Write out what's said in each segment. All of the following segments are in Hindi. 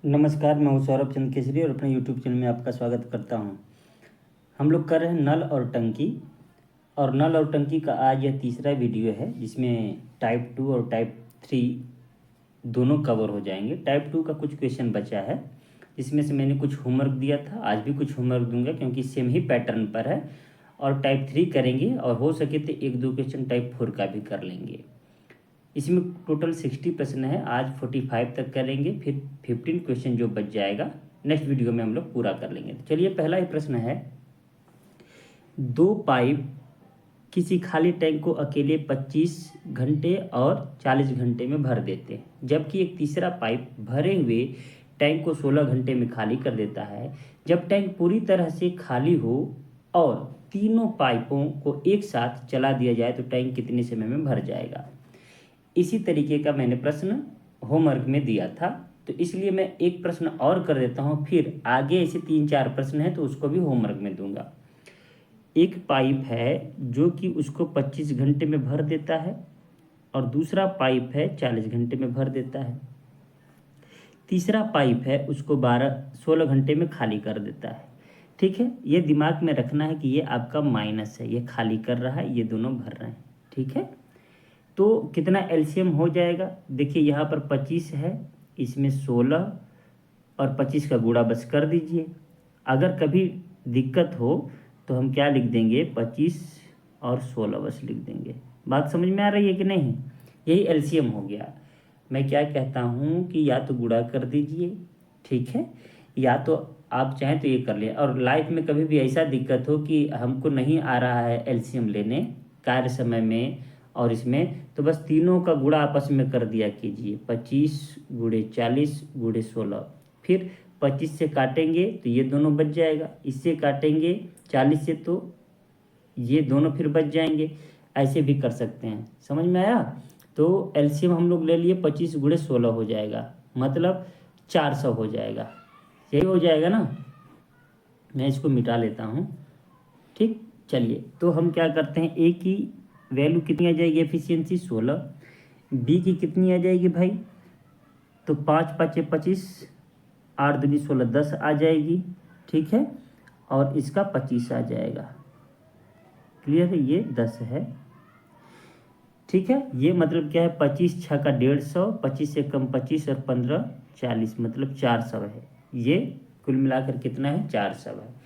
नमस्कार, मैं हूँ सौरभ चंद्र केसरी और अपने यूट्यूब चैनल में आपका स्वागत करता हूँ। हम लोग कर रहे हैं नल और टंकी, और नल और टंकी का आज यह तीसरा वीडियो है जिसमें टाइप 2 और टाइप 3 दोनों कवर हो जाएंगे। टाइप 2 का कुछ क्वेश्चन बचा है जिसमें से मैंने कुछ होमवर्क दिया था, आज भी कुछ होमवर्क दूंगा क्योंकि सेम ही पैटर्न पर है। और टाइप 3 करेंगे और हो सके तो एक दो क्वेश्चन टाइप 4 का भी कर लेंगे। इसमें टोटल 60 प्रश्न है, आज 45 तक करेंगे, फिर 15 क्वेश्चन जो बच जाएगा नेक्स्ट वीडियो में हम लोग पूरा कर लेंगे। तो चलिए, पहला ही प्रश्न है, दो पाइप किसी खाली टैंक को अकेले 25 घंटे और 40 घंटे में भर देते हैं, जबकि एक तीसरा पाइप भरे हुए टैंक को 16 घंटे में खाली कर देता है। जब टैंक पूरी तरह से खाली हो और तीनों पाइपों को एक साथ चला दिया जाए तो टैंक कितने समय में भर जाएगा। इसी तरीके का मैंने प्रश्न होमवर्क में दिया था, तो इसलिए मैं एक प्रश्न और कर देता हूँ, फिर आगे ऐसे 3-4 प्रश्न हैं तो उसको भी होमवर्क में दूंगा। एक पाइप है जो कि उसको 25 घंटे में भर देता है और दूसरा पाइप है 40 घंटे में भर देता है। तीसरा पाइप है उसको 16 घंटे में खाली कर देता है। ठीक है, ये दिमाग में रखना है कि ये आपका माइनस है, ये खाली कर रहा है, ये दोनों भर रहे हैं। ठीक है, तो कितना एलसीएम हो जाएगा, देखिए यहाँ पर 25 है, इसमें 16 और 25 का गुणा बस कर दीजिए। अगर कभी दिक्कत हो तो हम क्या लिख देंगे, 25 और 16 बस लिख देंगे। बात समझ में आ रही है कि नहीं, यही एलसीएम हो गया। मैं क्या कहता हूँ कि या तो गुणा कर दीजिए, ठीक है, या तो आप चाहें तो ये कर लें। और लाइफ में कभी भी ऐसा दिक्कत हो कि हमको नहीं आ रहा है एलसीएम लेने कार्य समय में और इसमें, तो बस तीनों का गुणा आपस में कर दिया कीजिए, 25 गुणे 40 गुणे 16। फिर 25 से काटेंगे तो ये दोनों बच जाएगा, इससे काटेंगे 40 से तो ये दोनों फिर बच जाएंगे। ऐसे भी कर सकते हैं, समझ में आया। तो एलसीएम हम लोग ले लिए, 25 गुणे 16 हो जाएगा, मतलब 400 हो जाएगा, यही हो जाएगा ना। मैं इसको मिटा लेता हूँ, ठीक। चलिए, तो हम क्या करते हैं, ए की वैल्यू कितनी आ जाएगी, एफिशिएंसी 16। बी की कितनी आ जाएगी भाई, तो 5 5 25, 8 दूनी 16, 10 आ जाएगी। ठीक है, और इसका 25 आ जाएगा। क्लियर है, ये 10 है। ठीक है, ये मतलब क्या है, 25 छः का 150, 25 से कम 25 और 15 40, मतलब 400 है। ये कुल मिलाकर कितना है, 400 है।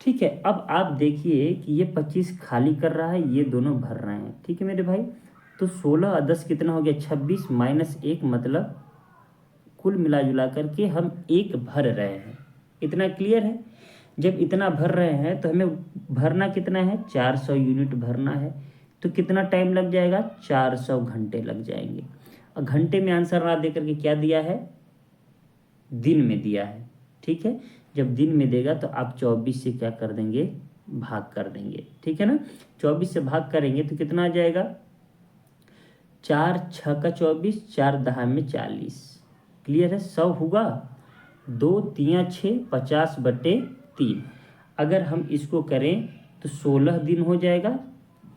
ठीक है, अब आप देखिए कि ये 25 खाली कर रहा है, ये दोनों भर रहे हैं। ठीक है मेरे भाई, तो 16 और 10 कितना हो गया, 26 माइनस 1, मतलब कुल मिला जुला करके हम एक भर रहे हैं। इतना क्लियर है। जब इतना भर रहे हैं तो हमें भरना कितना है, 400 यूनिट भरना है। तो कितना टाइम लग जाएगा, 400 घंटे लग जाएंगे। और घंटे में आंसर ना दे करके क्या दिया है, दिन में दिया है। ठीक है, जब दिन में देगा तो आप 24 से क्या कर देंगे, भाग कर देंगे। ठीक है ना, 24 से भाग करेंगे तो कितना आ जाएगा, 4 6 का 24, 4 दहा में 40। क्लियर है, 100 हुआ, 2 3 6, 50/3। अगर हम इसको करें तो 16 दिन हो जाएगा।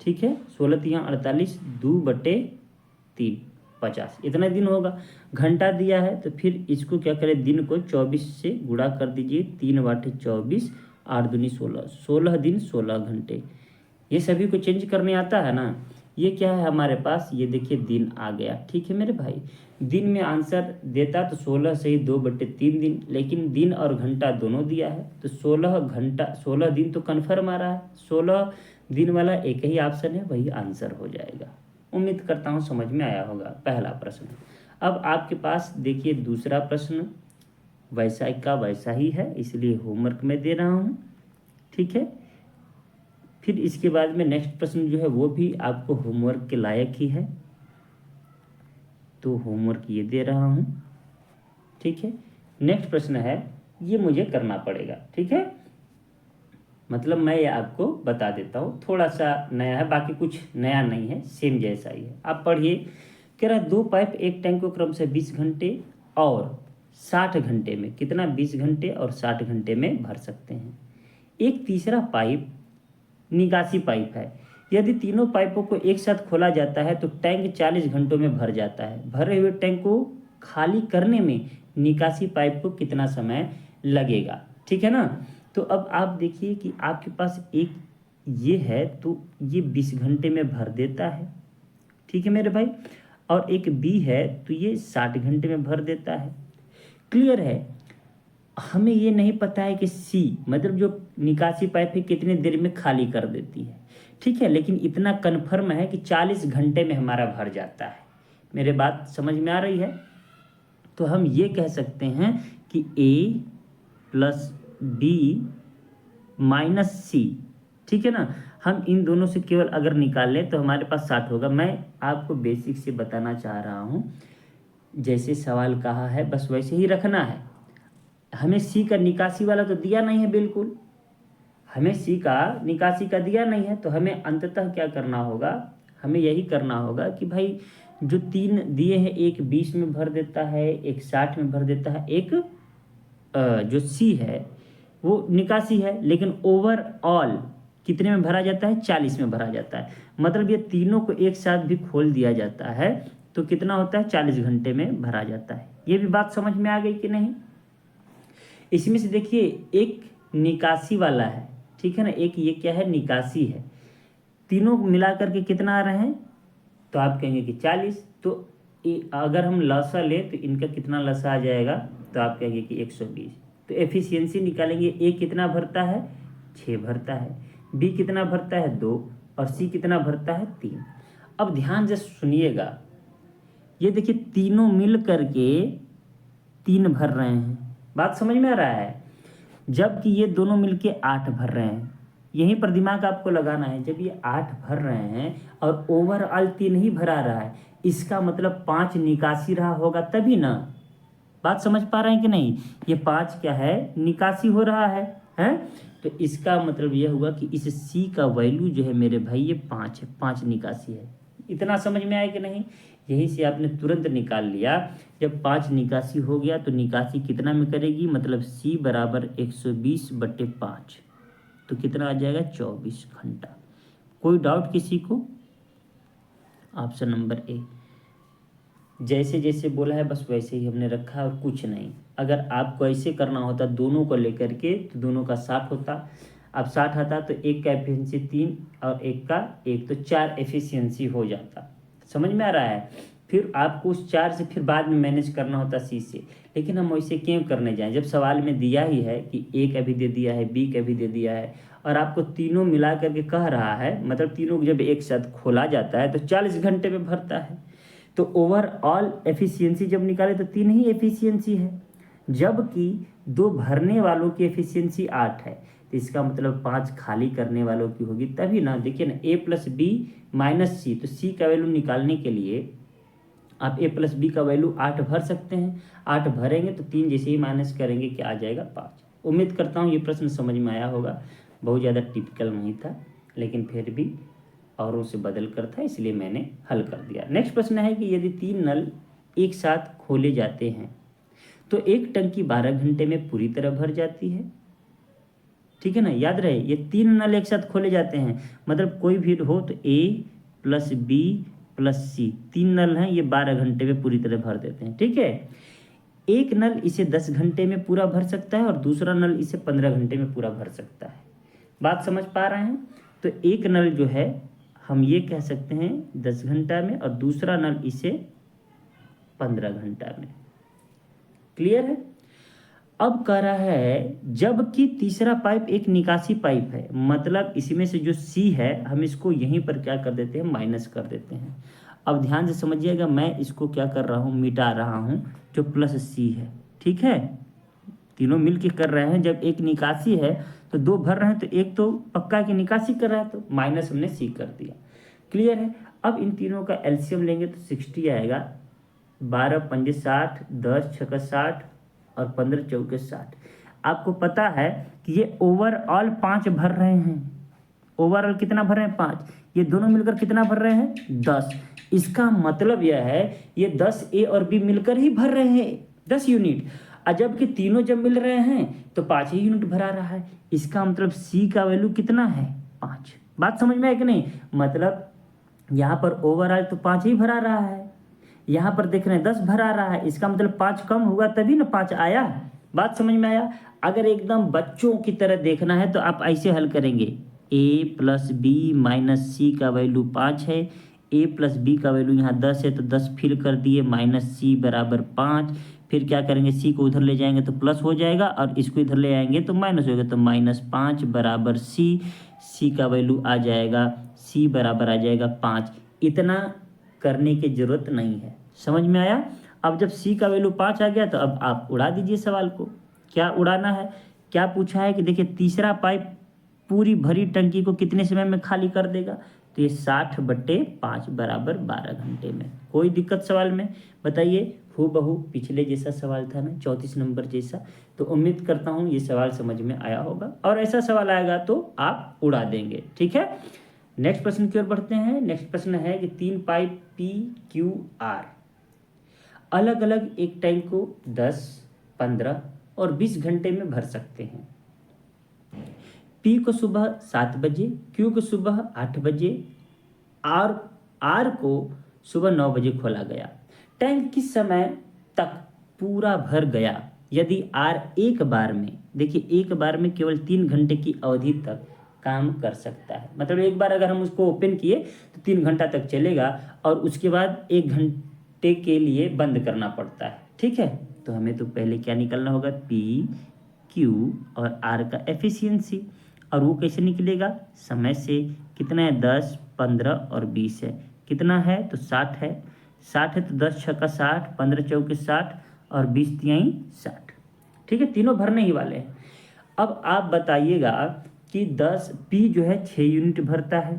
ठीक है, 16 3 48, 2/3, 50, इतना दिन होगा। घंटा दिया है तो फिर इसको क्या करें, दिन को 24 से गुणा कर दीजिए, 3/24, 8 दूनी 16, 16 दिन 16 घंटे। ये सभी को चेंज करने आता है ना। ये क्या है हमारे पास, ये देखिए दिन आ गया। ठीक है मेरे भाई, दिन में आंसर देता तो 16 से ही 2/3 दिन, लेकिन दिन और घंटा दोनों दिया है तो 16 घंटा 16 दिन तो कन्फर्म आ रहा है। 16 दिन वाला एक ही ऑप्शन है, वही आंसर हो जाएगा। उम्मीद करता हूँ समझ में आया होगा पहला प्रश्न। अब आपके पास देखिए दूसरा प्रश्न वैसा का वैसा ही है, इसलिए होमवर्क में दे रहा हूँ। ठीक है, फिर इसके बाद में नेक्स्ट प्रश्न जो है वो भी आपको होमवर्क के लायक ही है, तो होमवर्क ये दे रहा हूँ। ठीक है, नेक्स्ट प्रश्न है, ये मुझे करना पड़ेगा। ठीक है, मतलब मैं ये आपको बता देता हूँ, थोड़ा सा नया है, बाकी कुछ नया नहीं है, सेम जैसा ही है। आप पढ़िए, कह रहा है दो पाइप एक टैंक को क्रम से 20 घंटे और 60 घंटे में, कितना, 20 घंटे और 60 घंटे में भर सकते हैं। एक तीसरा पाइप निकासी पाइप है, यदि तीनों पाइपों को एक साथ खोला जाता है तो टैंक 40 घंटों में भर जाता है। भरे हुए टैंक को खाली करने में निकासी पाइप को कितना समय लगेगा, ठीक है ना। तो अब आप देखिए कि आपके पास एक ये है तो ये 20 घंटे में भर देता है, ठीक है मेरे भाई, और एक बी है तो ये 60 घंटे में भर देता है। क्लियर है। हमें ये नहीं पता है कि सी मतलब जो निकासी पाइप है कितने देर में खाली कर देती है, ठीक है, लेकिन इतना कन्फर्म है कि 40 घंटे में हमारा भर जाता है। मेरे बात समझ में आ रही है। तो हम ये कह सकते हैं कि ए प्लस बी माइनस सी, ठीक है ना। हम इन दोनों से केवल अगर निकाल लें तो हमारे पास 60 होगा। मैं आपको बेसिक से बताना चाह रहा हूँ, जैसे सवाल कहा है बस वैसे ही रखना है। हमें सी का निकासी वाला तो दिया नहीं है, बिल्कुल हमें सी का निकासी का दिया नहीं है, तो हमें अंततः क्या करना होगा, हमें यही करना होगा कि भाई जो 3 दिए हैं, एक 20 में भर देता है, एक 60 में भर देता है, एक जो सी है वो निकासी है, लेकिन ओवरऑल कितने में भरा जाता है, 40 में भरा जाता है। मतलब ये तीनों को एक साथ भी खोल दिया जाता है तो कितना होता है, 40 घंटे में भरा जाता है। ये भी बात समझ में आ गई कि नहीं। इसमें से देखिए एक निकासी वाला है, ठीक है ना, एक ये क्या है, निकासी है। तीनों मिला करके कितना आ रहे हैं, तो आप कहेंगे कि 40। तो अगर हम लसा ले तो इनका कितना लसा आ जाएगा, तो आप कहेंगे कि 120। तो एफिशिएंसी निकालेंगे, ए कितना भरता है, 6 भरता है, बी कितना भरता है, 2, और सी कितना भरता है, 3। अब ध्यान से सुनिएगा, ये देखिए तीनों मिल करके 3 भर रहे हैं, बात समझ में आ रहा है, जबकि ये दोनों मिलके 8 भर रहे हैं। यहीं पर दिमाग आपको लगाना है, जब ये 8 भर रहे हैं और ओवरऑल 3 ही भरा रहा है, इसका मतलब 5 निकासी रहा होगा तभी ना। बात समझ पा रहे हैं कि नहीं। ये 5 क्या है, निकासी हो रहा है। तो इसका मतलब यह हुआ कि इस सी का वैल्यू जो है मेरे भाई ये 5 है, 5 निकासी है। इतना समझ में आया कि नहीं। यहीं से आपने तुरंत निकाल लिया, जब 5 निकासी हो गया तो निकासी कितना में करेगी, मतलब सी बराबर 120/5, तो कितना आ जाएगा, 24 घंटा। कोई डाउट किसी को। ऑप्शन नंबर ए, जैसे जैसे बोला है बस वैसे ही हमने रखा है और कुछ नहीं। अगर आपको ऐसे करना होता दोनों को लेकर के तो दोनों का 60 होता। अब 60 आता तो एक का एफिशिएंसी 3 और एक का 1, तो 4 एफिशिएंसी हो जाता। समझ में आ रहा है। फिर आपको उस 4 से फिर बाद में मैनेज करना होता सी से, लेकिन हम वैसे क्यों करने जाएं जब सवाल में दिया ही है कि ए का भी दे दिया है, बी का भी दे दिया है, और आपको तीनों मिला करके कह रहा है, मतलब तीनों को जब एक साथ खोला जाता है तो 40 घंटे में भरता है। तो ओवरऑल एफिशिएंसी जब निकाले तो 3 ही एफिशिएंसी है, जबकि 2 भरने वालों की एफिशिएंसी 8 है। तो इसका मतलब 5 खाली करने वालों की होगी तभी ना। देखिए ना, ए प्लस बी माइनस सी, तो सी का वैल्यू निकालने के लिए आप ए प्लस बी का वैल्यू 8 भर सकते हैं। 8 भरेंगे तो 3 जैसे ही माइनस करेंगे क्या आ जाएगा, 5। उम्मीद करता हूँ ये प्रश्न समझ में आया होगा। बहुत ज़्यादा टिपिकल नहीं था, लेकिन फिर भी औरों से बदल कर था, इसलिए मैंने हल कर दिया। नेक्स्ट प्रश्न है कि यदि 3 नल एक साथ खोले जाते हैं तो एक टंकी 12 घंटे में पूरी तरह भर जाती है, ठीक है ना। याद रहे ये 3 नल एक साथ खोले जाते हैं, मतलब कोई भी हो तो ए प्लस बी प्लस सी, 3 नल हैं, ये 12 घंटे में पूरी तरह भर देते हैं, ठीक है। एक नल इसे 10 घंटे में पूरा भर सकता है और दूसरा नल इसे 15 घंटे में पूरा भर सकता है। बात समझ पा रहे हैं। तो एक नल जो है हम ये कह सकते हैं 10 घंटा में, और दूसरा नल इसे 15 घंटा में। क्लियर है। अब कह रहा है जबकि तीसरा पाइप एक निकासी पाइप है, मतलब इसमें से जो सी है हम इसको यहीं पर क्या कर देते हैं, माइनस कर देते हैं। अब ध्यान से समझिएगा, मैं इसको क्या कर रहा हूँ, मिटा रहा हूँ, जो प्लस सी है, ठीक है। तीनों मिल के कर रहे हैं, जब एक निकासी है तो 2 भर रहे हैं, तो एक तो पक्का की निकासी कर रहा है, तो माइनस हमने सी कर दिया। क्लियर है। अब इन तीनों का एलसीएम लेंगे तो 60 आएगा। 12 पंजे 60, 10 छक्का 60 और 15 चौके 60। आपको पता है कि ये ओवरऑल 5 भर रहे हैं। ओवरऑल कितना भर रहे हैं, 5। ये दोनों मिलकर कितना भर रहे हैं, 10। इसका मतलब यह है ये 10 ए और बी मिलकर ही भर रहे हैं 10 यूनिट, और जबकि तीनों जब मिल रहे हैं तो 5 ही यूनिट भरा रहा है। इसका मतलब सी का वैल्यू कितना है, 5। बात समझ में आया कि नहीं। मतलब यहाँ पर ओवरऑल तो 5 ही भरा रहा है, यहाँ पर देख रहे हैं 10 भर आ रहा है, इसका मतलब 5 कम हुआ तभी ना 5 आया। बात समझ में आया। अगर एकदम बच्चों की तरह देखना है तो आप ऐसे हल करेंगे, a प्लस बी माइनस सी का वैल्यू 5 है, a प्लस बी का वैल्यू यहाँ 10 है तो 10 फिल कर दिए, माइनस सी बराबर 5। फिर क्या करेंगे, सी को उधर ले जाएंगे तो प्लस हो जाएगा और इसको इधर ले आएंगे तो माइनस होगा, तो -5 बराबर सी का वैल्यू आ जाएगा, सी बराबर आ जाएगा 5। इतना करने की ज़रूरत नहीं है, समझ में आया। अब जब सी का वैल्यू 5 आ गया तो अब आप उड़ा दीजिए सवाल को। क्या उड़ाना है, क्या पूछा है कि देखिए तीसरा पाइप पूरी भरी टंकी को कितने समय में खाली कर देगा, तो ये 60/5 बराबर 12 घंटे में। कोई दिक्कत सवाल में बताइए। हूबहू पिछले जैसा सवाल था ना, 34 नंबर जैसा। तो उम्मीद करता हूँ ये सवाल समझ में आया होगा, और ऐसा सवाल आएगा तो आप उड़ा देंगे, ठीक है। नेक्स्ट प्रश्न की ओर बढ़ते हैं। नेक्स्ट प्रश्न है कि 3 पाइप पी क्यू आर अलग अलग एक टैंक को 10, 15 और 20 घंटे में भर सकते हैं। पी को सुबह 7 बजे, क्यू को सुबह 8 बजे, आर को सुबह 9 बजे खोला गया। टैंक किस समय तक पूरा भर गया यदि आर एक बार में, देखिए एक बार में केवल 3 घंटे की अवधि तक काम कर सकता है। मतलब एक बार अगर हम उसको ओपन किए तो 3 घंटा तक चलेगा और उसके बाद 1 घंटे के लिए बंद करना पड़ता है, ठीक है। तो हमें तो पहले क्या निकलना होगा, पी क्यू और आर का एफिशिएंसी, और वो कैसे निकलेगा, समय से। कितना है, 10, 15 और 20 है। कितना है तो 60 है, 60 है तो 10 छक्का 60, 15 चौके 60 और 20 तिहाई 60, ठीक है। तीनों भरने ही वाले हैं। अब आप बताइएगा कि 10 पी जो है 6 यूनिट भरता है,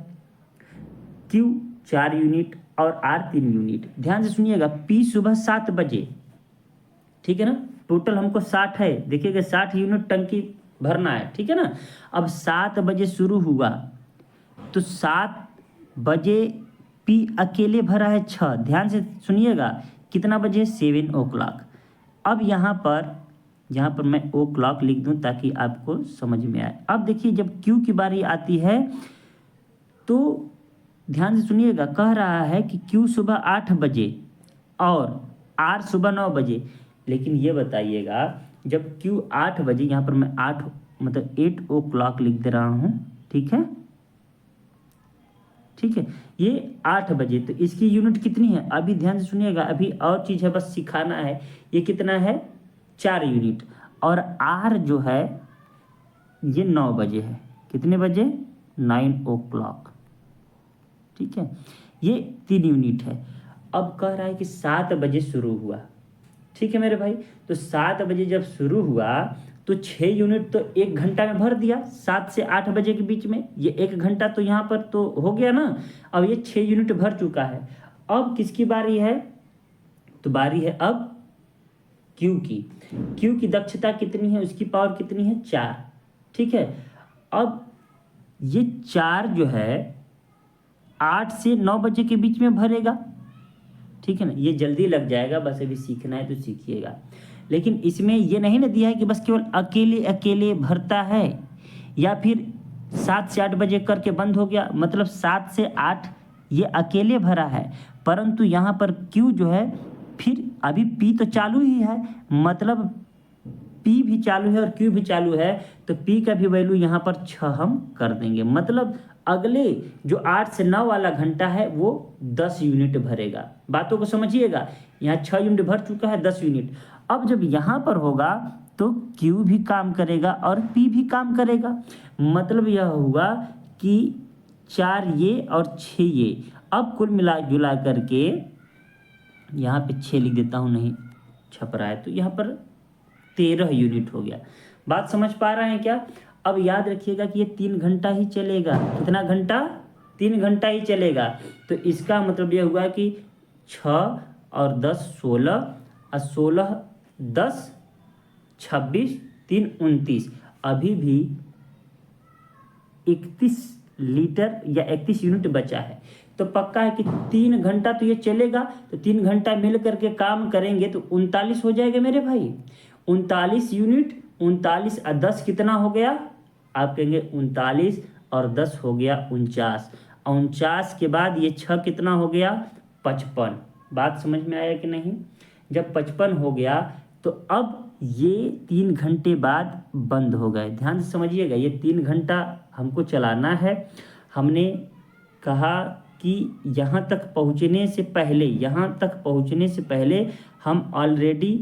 क्यू 4 यूनिट और आर 3 यूनिट। ध्यान से सुनिएगा, पी सुबह 7 बजे, ठीक है ना, टोटल हमको 60 है, देखिएगा 60 यूनिट टंकी भरना है, ठीक है ना। अब 7 बजे शुरू हुआ तो 7 बजे पी अकेले भरा है 6। ध्यान से सुनिएगा, कितना बजे, 7 o'clock। अब यहाँ पर मैं ओ क्लॉक लिख दूं ताकि आपको समझ में आए। अब देखिए जब क्यू की बारी आती है तो ध्यान से सुनिएगा, कह रहा है कि क्यू सुबह 8 बजे और आर सुबह 9 बजे। लेकिन ये बताइएगा, जब क्यू 8 बजे, यहाँ पर मैं 8 मतलब 8 o'clock लिख दे रहा हूँ, ठीक है, ठीक है। ये 8 बजे, तो इसकी यूनिट कितनी है, अभी ध्यान से सुनिएगा, अभी और चीज़ है, बस सिखाना है। ये कितना है, 4 यूनिट। और आर जो है ये 9 बजे है, कितने बजे, 9 o'clock, ठीक है। ये 3 यूनिट है। अब कह रहा है कि 7 बजे शुरू हुआ, ठीक है मेरे भाई। तो 7 बजे जब शुरू हुआ तो 6 यूनिट तो 1 घंटा में भर दिया, 7 से 8 बजे के बीच में, ये 1 घंटा तो यहाँ पर तो हो गया ना। अब ये 6 यूनिट भर चुका है। अब किसकी बारी है, तो बारी है अब क्यू की। क्यू की दक्षता कितनी है, उसकी पावर कितनी है, 4, ठीक है। अब ये 4 जो है 8 से 9 बजे के बीच में भरेगा, ठीक है ना। ये जल्दी लग जाएगा, बस अभी सीखना है तो सीखिएगा। लेकिन इसमें ये नहीं ना दिया है कि बस केवल अकेले अकेले भरता है या फिर 7 से 8 बजे करके बंद हो गया, मतलब 7 से 8 ये अकेले भरा है। परंतु यहाँ पर क्यू जो है, फिर अभी पी तो चालू ही है, मतलब पी भी चालू है और क्यू भी चालू है, तो पी का भी वैल्यू यहाँ पर 6 हम कर देंगे। मतलब अगले जो 8 से 9 वाला घंटा है वो 10 यूनिट भरेगा। बातों को समझिएगा, यहाँ 6 यूनिट भर चुका है, 10 यूनिट। अब जब यहाँ पर होगा तो क्यू भी काम करेगा और पी भी काम करेगा। मतलब यह हुआ कि 4 ये और 6 ये। अब कुल मिला जुला करके यहाँ पे 6 लिख देता हूँ, नहीं छप रहा है, तो यहाँ पर 13 यूनिट हो गया। बात समझ पा रहे हैं क्या। अब याद रखिएगा कि ये 3 घंटा ही चलेगा। कितना घंटा, 3 घंटा ही चलेगा। तो इसका मतलब यह हुआ कि 6 और 10 16 और 16 10 26 3 29, अभी भी 31 लीटर या 31 यूनिट बचा है। तो पक्का है कि 3 घंटा तो ये चलेगा, तो 3 घंटा मिल करके काम करेंगे तो 39 हो जाएगा मेरे भाई। 39 यूनिट, 39 और 10 कितना हो गया, आप कहेंगे 39 और 10 हो गया 49। 49 के बाद ये 6 कितना हो गया, 55। बात समझ में आया कि नहीं? जब 55 हो गया तो अब ये 3 घंटे बाद बंद हो गए। ध्यान से समझिएगा, ये 3 घंटा हमको चलाना है। हमने कहा कि यहाँ तक पहुँचने से पहले हम ऑलरेडी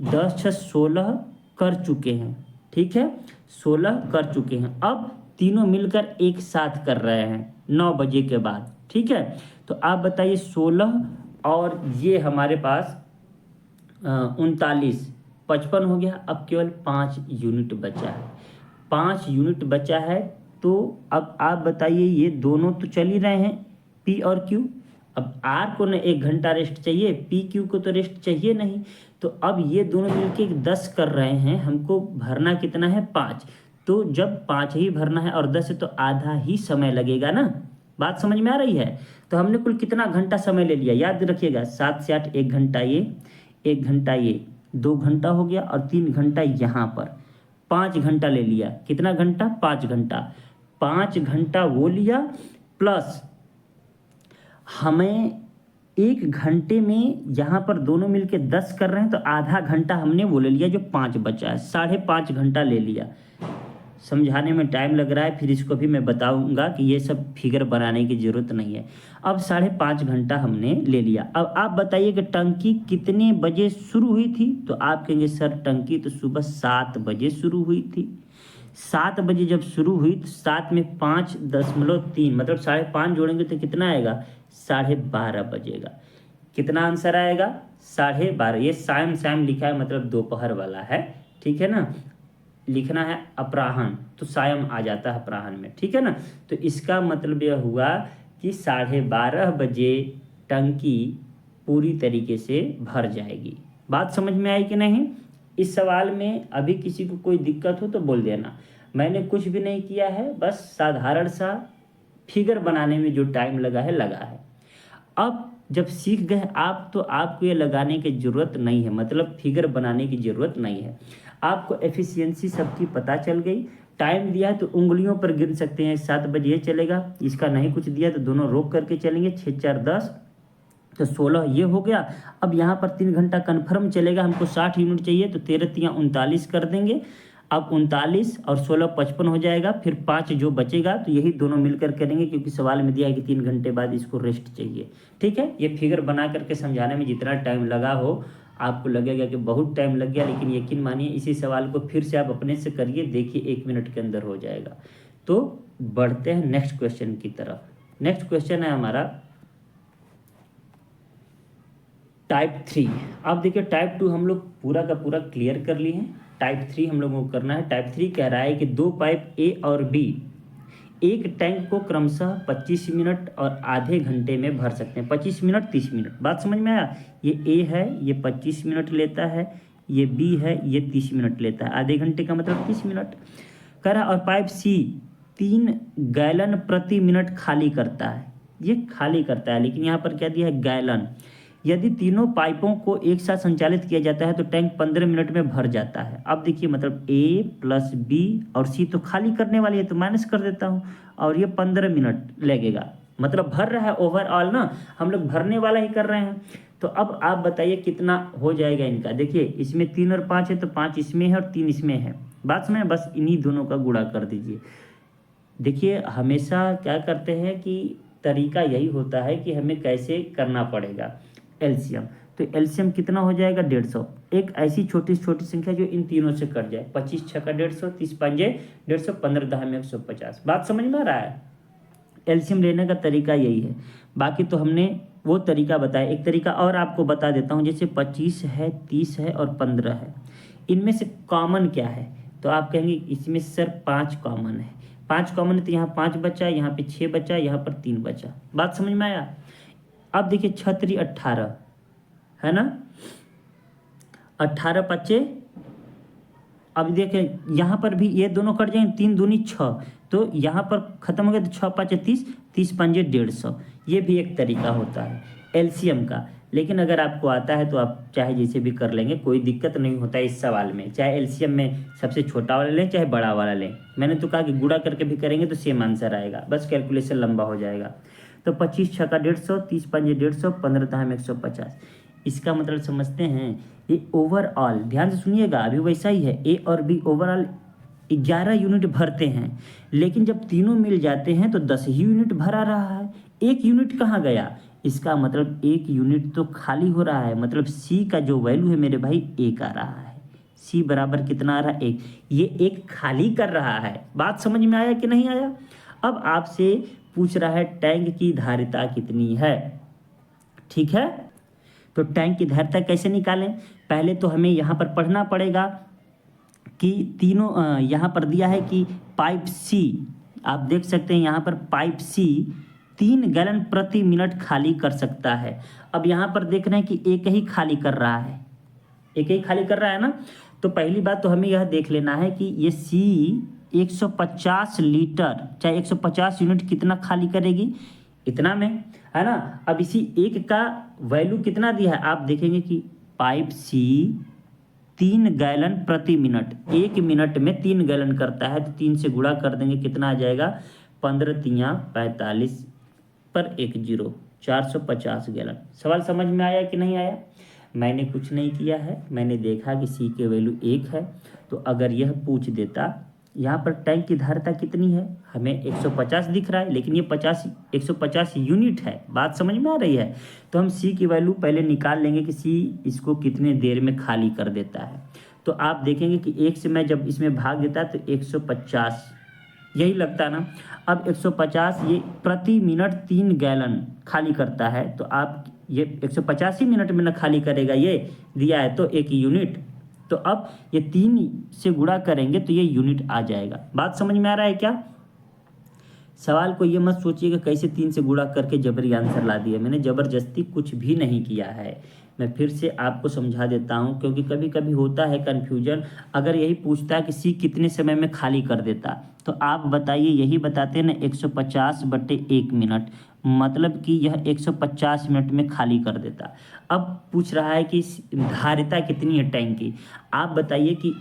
10-16 कर चुके हैं। ठीक है, 16 कर चुके हैं। अब तीनों मिलकर एक साथ कर रहे हैं 9 बजे के बाद। ठीक है, तो आप बताइए 16 और ये हमारे पास 39, 55 हो गया। अब केवल 5 यूनिट बचा है, 5 यूनिट बचा है। तो अब आप बताइए, ये दोनों तो चल ही रहे हैं, पी और क्यू। अब आर को न 1 घंटा रेस्ट चाहिए, पी क्यू को तो रेस्ट चाहिए नहीं। तो अब ये दोनों मिलके 10 कर रहे हैं, हमको भरना कितना है? 5। तो जब 5 ही भरना है और 10 है तो आधा ही समय लगेगा ना। बात समझ में आ रही है? तो हमने कुल कितना घंटा समय ले लिया, याद रखिएगा, 7 से 8 1 घंटा, ये 1 घंटा, ये 2 घंटा हो गया और 3 घंटा यहाँ पर, 5 घंटा ले लिया। कितना घंटा? 5 घंटा। 5 घंटा वो लिया, प्लस हमें 1 घंटे में यहाँ पर दोनों मिलके 10 कर रहे हैं, तो आधा घंटा हमने वो ले लिया जो 5 बचा है, 5.5 घंटा ले लिया। समझाने में टाइम लग रहा है, फिर इसको भी मैं बताऊंगा कि ये सब फिगर बनाने की ज़रूरत नहीं है। अब 5.5 घंटा हमने ले लिया। अब आप बताइए कि टंकी कितने बजे शुरू हुई थी? तो आप कहेंगे सर टंकी तो सुबह 7 बजे शुरू हुई थी। 7 बजे जब शुरू हुई तो 7 में 5.3 मतलब 5.5 जोड़ेंगे तो कितना आएगा? 12:30 बजेगा। कितना आंसर आएगा? 12:30। ये सायम लिखा है, मतलब दोपहर वाला है। ठीक है ना, लिखना है अपराह्न तो सायम आ जाता है अपराह्न में। ठीक है ना, तो इसका मतलब यह हुआ कि 12:30 बजे टंकी पूरी तरीके से भर जाएगी। बात समझ में आई कि नहीं? इस सवाल में अभी किसी को कोई दिक्कत हो तो बोल देना। मैंने कुछ भी नहीं किया है, बस साधारण सा फिगर बनाने में जो टाइम लगा है। अब जब सीख गए आप तो आपको ये लगाने की ज़रूरत नहीं है, मतलब फिगर बनाने की ज़रूरत नहीं है। आपको एफिशिएंसी सबकी पता चल गई। टाइम दिया है तो उंगलियों पर गिन सकते हैं, 7 बजे ये चलेगा, इसका नहीं कुछ दिया तो दोनों रोक करके चलेंगे, 6 4 10 तो 16 ये हो गया। अब यहाँ पर 3 घंटा कन्फर्म चलेगा, हमको 60 यूनिट चाहिए तो 13 3 39 कर देंगे। अब 39 और 16 55 हो जाएगा, फिर 5 जो बचेगा तो यही दोनों मिलकर करेंगे, क्योंकि सवाल में दिया है कि 3 घंटे बाद इसको रेस्ट चाहिए। ठीक है, ये फिगर बना करके समझाने में जितना टाइम लगा हो, आपको लगेगा कि बहुत टाइम लग गया, लेकिन यकीन मानिए इसी सवाल को फिर से आप अपने से करिए, देखिए 1 मिनट के अंदर हो जाएगा। तो बढ़ते हैं नेक्स्ट क्वेश्चन की तरफ। नेक्स्ट क्वेश्चन है हमारा टाइप 3। अब देखिए टाइप 2 हम लोग पूरा का पूरा क्लियर कर लिए हैं, टाइप 3 हम लोगों को करना है। टाइप 3 कह रहा है कि 2 पाइप ए और बी एक टैंक को क्रमशः 25 मिनट और आधे घंटे में भर सकते हैं। 25 मिनट 30 मिनट, बात समझ में आया? ये ए है, ये 25 मिनट लेता है, ये बी है, ये 30 मिनट लेता है, आधे घंटे का मतलब 30 मिनट कह रहा है। और पाइप सी 3 गैलन प्रति मिनट खाली करता है, ये खाली करता है, लेकिन यहाँ पर क्या दिया है? गैलन। यदि तीनों पाइपों को एक साथ संचालित किया जाता है तो टैंक 15 मिनट में भर जाता है। अब देखिए, मतलब ए प्लस बी और सी तो खाली करने वाली है तो माइनस कर देता हूँ, और ये 15 मिनट लगेगा, मतलब भर रहा है ओवरऑल ना, हम लोग भरने वाला ही कर रहे हैं। तो अब आप बताइए कितना हो जाएगा इनका। देखिए इसमें 3 और 5 है तो 5 इसमें है और 3 इसमें है, बात समझ, बस इन्हीं दोनों का गुणा कर दीजिए। देखिए हमेशा क्या करते हैं कि तरीका यही होता है कि हमें कैसे करना पड़ेगा एलसीएम। तो एलसीएम कितना हो जाएगा? 150। एक ऐसी छोटी छोटी संख्या जो इन तीनों से कट जाए, 25 छक्का 150, 30 पंजे 150, 15 दहा में 150। बात समझ में आ रहा है? एलसीएम लेने का तरीका यही है। बाकी तो हमने वो तरीका बताया, एक तरीका और आपको बता देता हूँ। जैसे 25 है, 30 है और 15 है, इनमें से कॉमन क्या है? तो आप कहेंगे इसमें सर 5 कॉमन है। 5 कॉमन है तो यहाँ 5 बचा, यहाँ पे 6 बचा, यहाँ पर 3 बचा। बात समझ में आया? अब देखिए 6 18 है ना, 18 बचे। अब देखें यहाँ पर भी ये दोनों कट जाएंगे, 3 दूनी 6, तो यहाँ पर खत्म हो गया तो 6 5 30, 30 पंजे 150। ये भी एक तरीका होता है एलसीएम का, लेकिन अगर आपको आता है तो आप चाहे जैसे भी कर लेंगे, कोई दिक्कत नहीं होता है इस सवाल में। चाहे एलसीएम में सबसे छोटा वाला लें चाहे बड़ा वाला लें, मैंने तो कहा कि गुणा करके भी करेंगे तो सेम आंसर आएगा, बस कैलकुलेशन लंबा हो जाएगा। तो 25 छक्का 150, 30 पंजे 150, 15 दाम 150। इसका मतलब समझते हैं, ये ओवरऑल ध्यान से सुनिएगा, अभी वैसा ही है, ए और बी ओवरऑल 11 यूनिट भरते हैं, लेकिन जब तीनों मिल जाते हैं तो 10 ही यूनिट भरा रहा है, 1 यूनिट कहाँ गया? इसका मतलब 1 यूनिट तो खाली हो रहा है, मतलब सी का जो वैल्यू है मेरे भाई 1 आ रहा है। सी बराबर कितना आ रहा है? 1। ये 1 खाली कर रहा है। बात समझ में आया कि नहीं आया? अब आपसे पूछ रहा है टैंक की धारिता कितनी है, ठीक है? तो टैंक की धारिता कैसे निकालें? पहले तो हमें यहाँ पर पढ़ना पड़ेगा कि तीनों यहाँ पर दिया है कि पाइप सी, आप देख सकते हैं यहाँ पर पाइप सी 3 गैलन प्रति मिनट खाली कर सकता है। अब यहाँ पर देख रहे हैं कि एक ही खाली कर रहा है, एक ही खाली कर रहा है ना। तो पहली बात तो हमें यह देख लेना है कि ये सी 150 लीटर चाहे 150 यूनिट कितना खाली करेगी, इतना में, है ना। अब इसी एक का वैल्यू कितना दिया है, आप देखेंगे कि पाइप सी 3 गैलन प्रति मिनट, 1 मिनट में 3 गैलन करता है, तो 3 से गुणा कर देंगे, कितना आ जाएगा? 15 तियाँ 45 पर 1 0, 450 गैलन। सवाल समझ में आया कि नहीं आया? मैंने कुछ नहीं किया है, मैंने देखा कि सी के वैल्यू 1 है, तो अगर यह पूछ देता यहाँ पर टैंक की धारिता कितनी है, हमें 150 दिख रहा है, लेकिन ये 150 यूनिट है। बात समझ में आ रही है? तो हम सी की वैल्यू पहले निकाल लेंगे कि सी इसको कितने देर में खाली कर देता है। तो आप देखेंगे कि 1 से मैं जब इसमें भाग देता तो 150 यही लगता ना। अब 150 ये प्रति मिनट 3 गैलन खाली करता है, तो आप ये 150 ही मिनट में ना खाली करेगा, ये दिया है तो 1 यूनिट, तो अब ये 3 से गुणा करेंगे तो ये यूनिट आ जाएगा। बात समझ में आ रहा है क्या? सवाल को ये मत सोचिएगा कैसे 3 से गुणा करके जबरी आंसर ला दिया, मैंने ज़बरदस्ती कुछ भी नहीं किया है। मैं फिर से आपको समझा देता हूँ, क्योंकि कभी कभी होता है कन्फ्यूजन। अगर यही पूछता है कि सी कितने समय में खाली कर देता, तो आप बताइए, यही बताते हैं ना 150/1 मिनट, मतलब कि यह 150 मिनट में खाली कर देता। अब पूछ रहा है कि धारिता कितनी है टैंक की, आप बताइए कि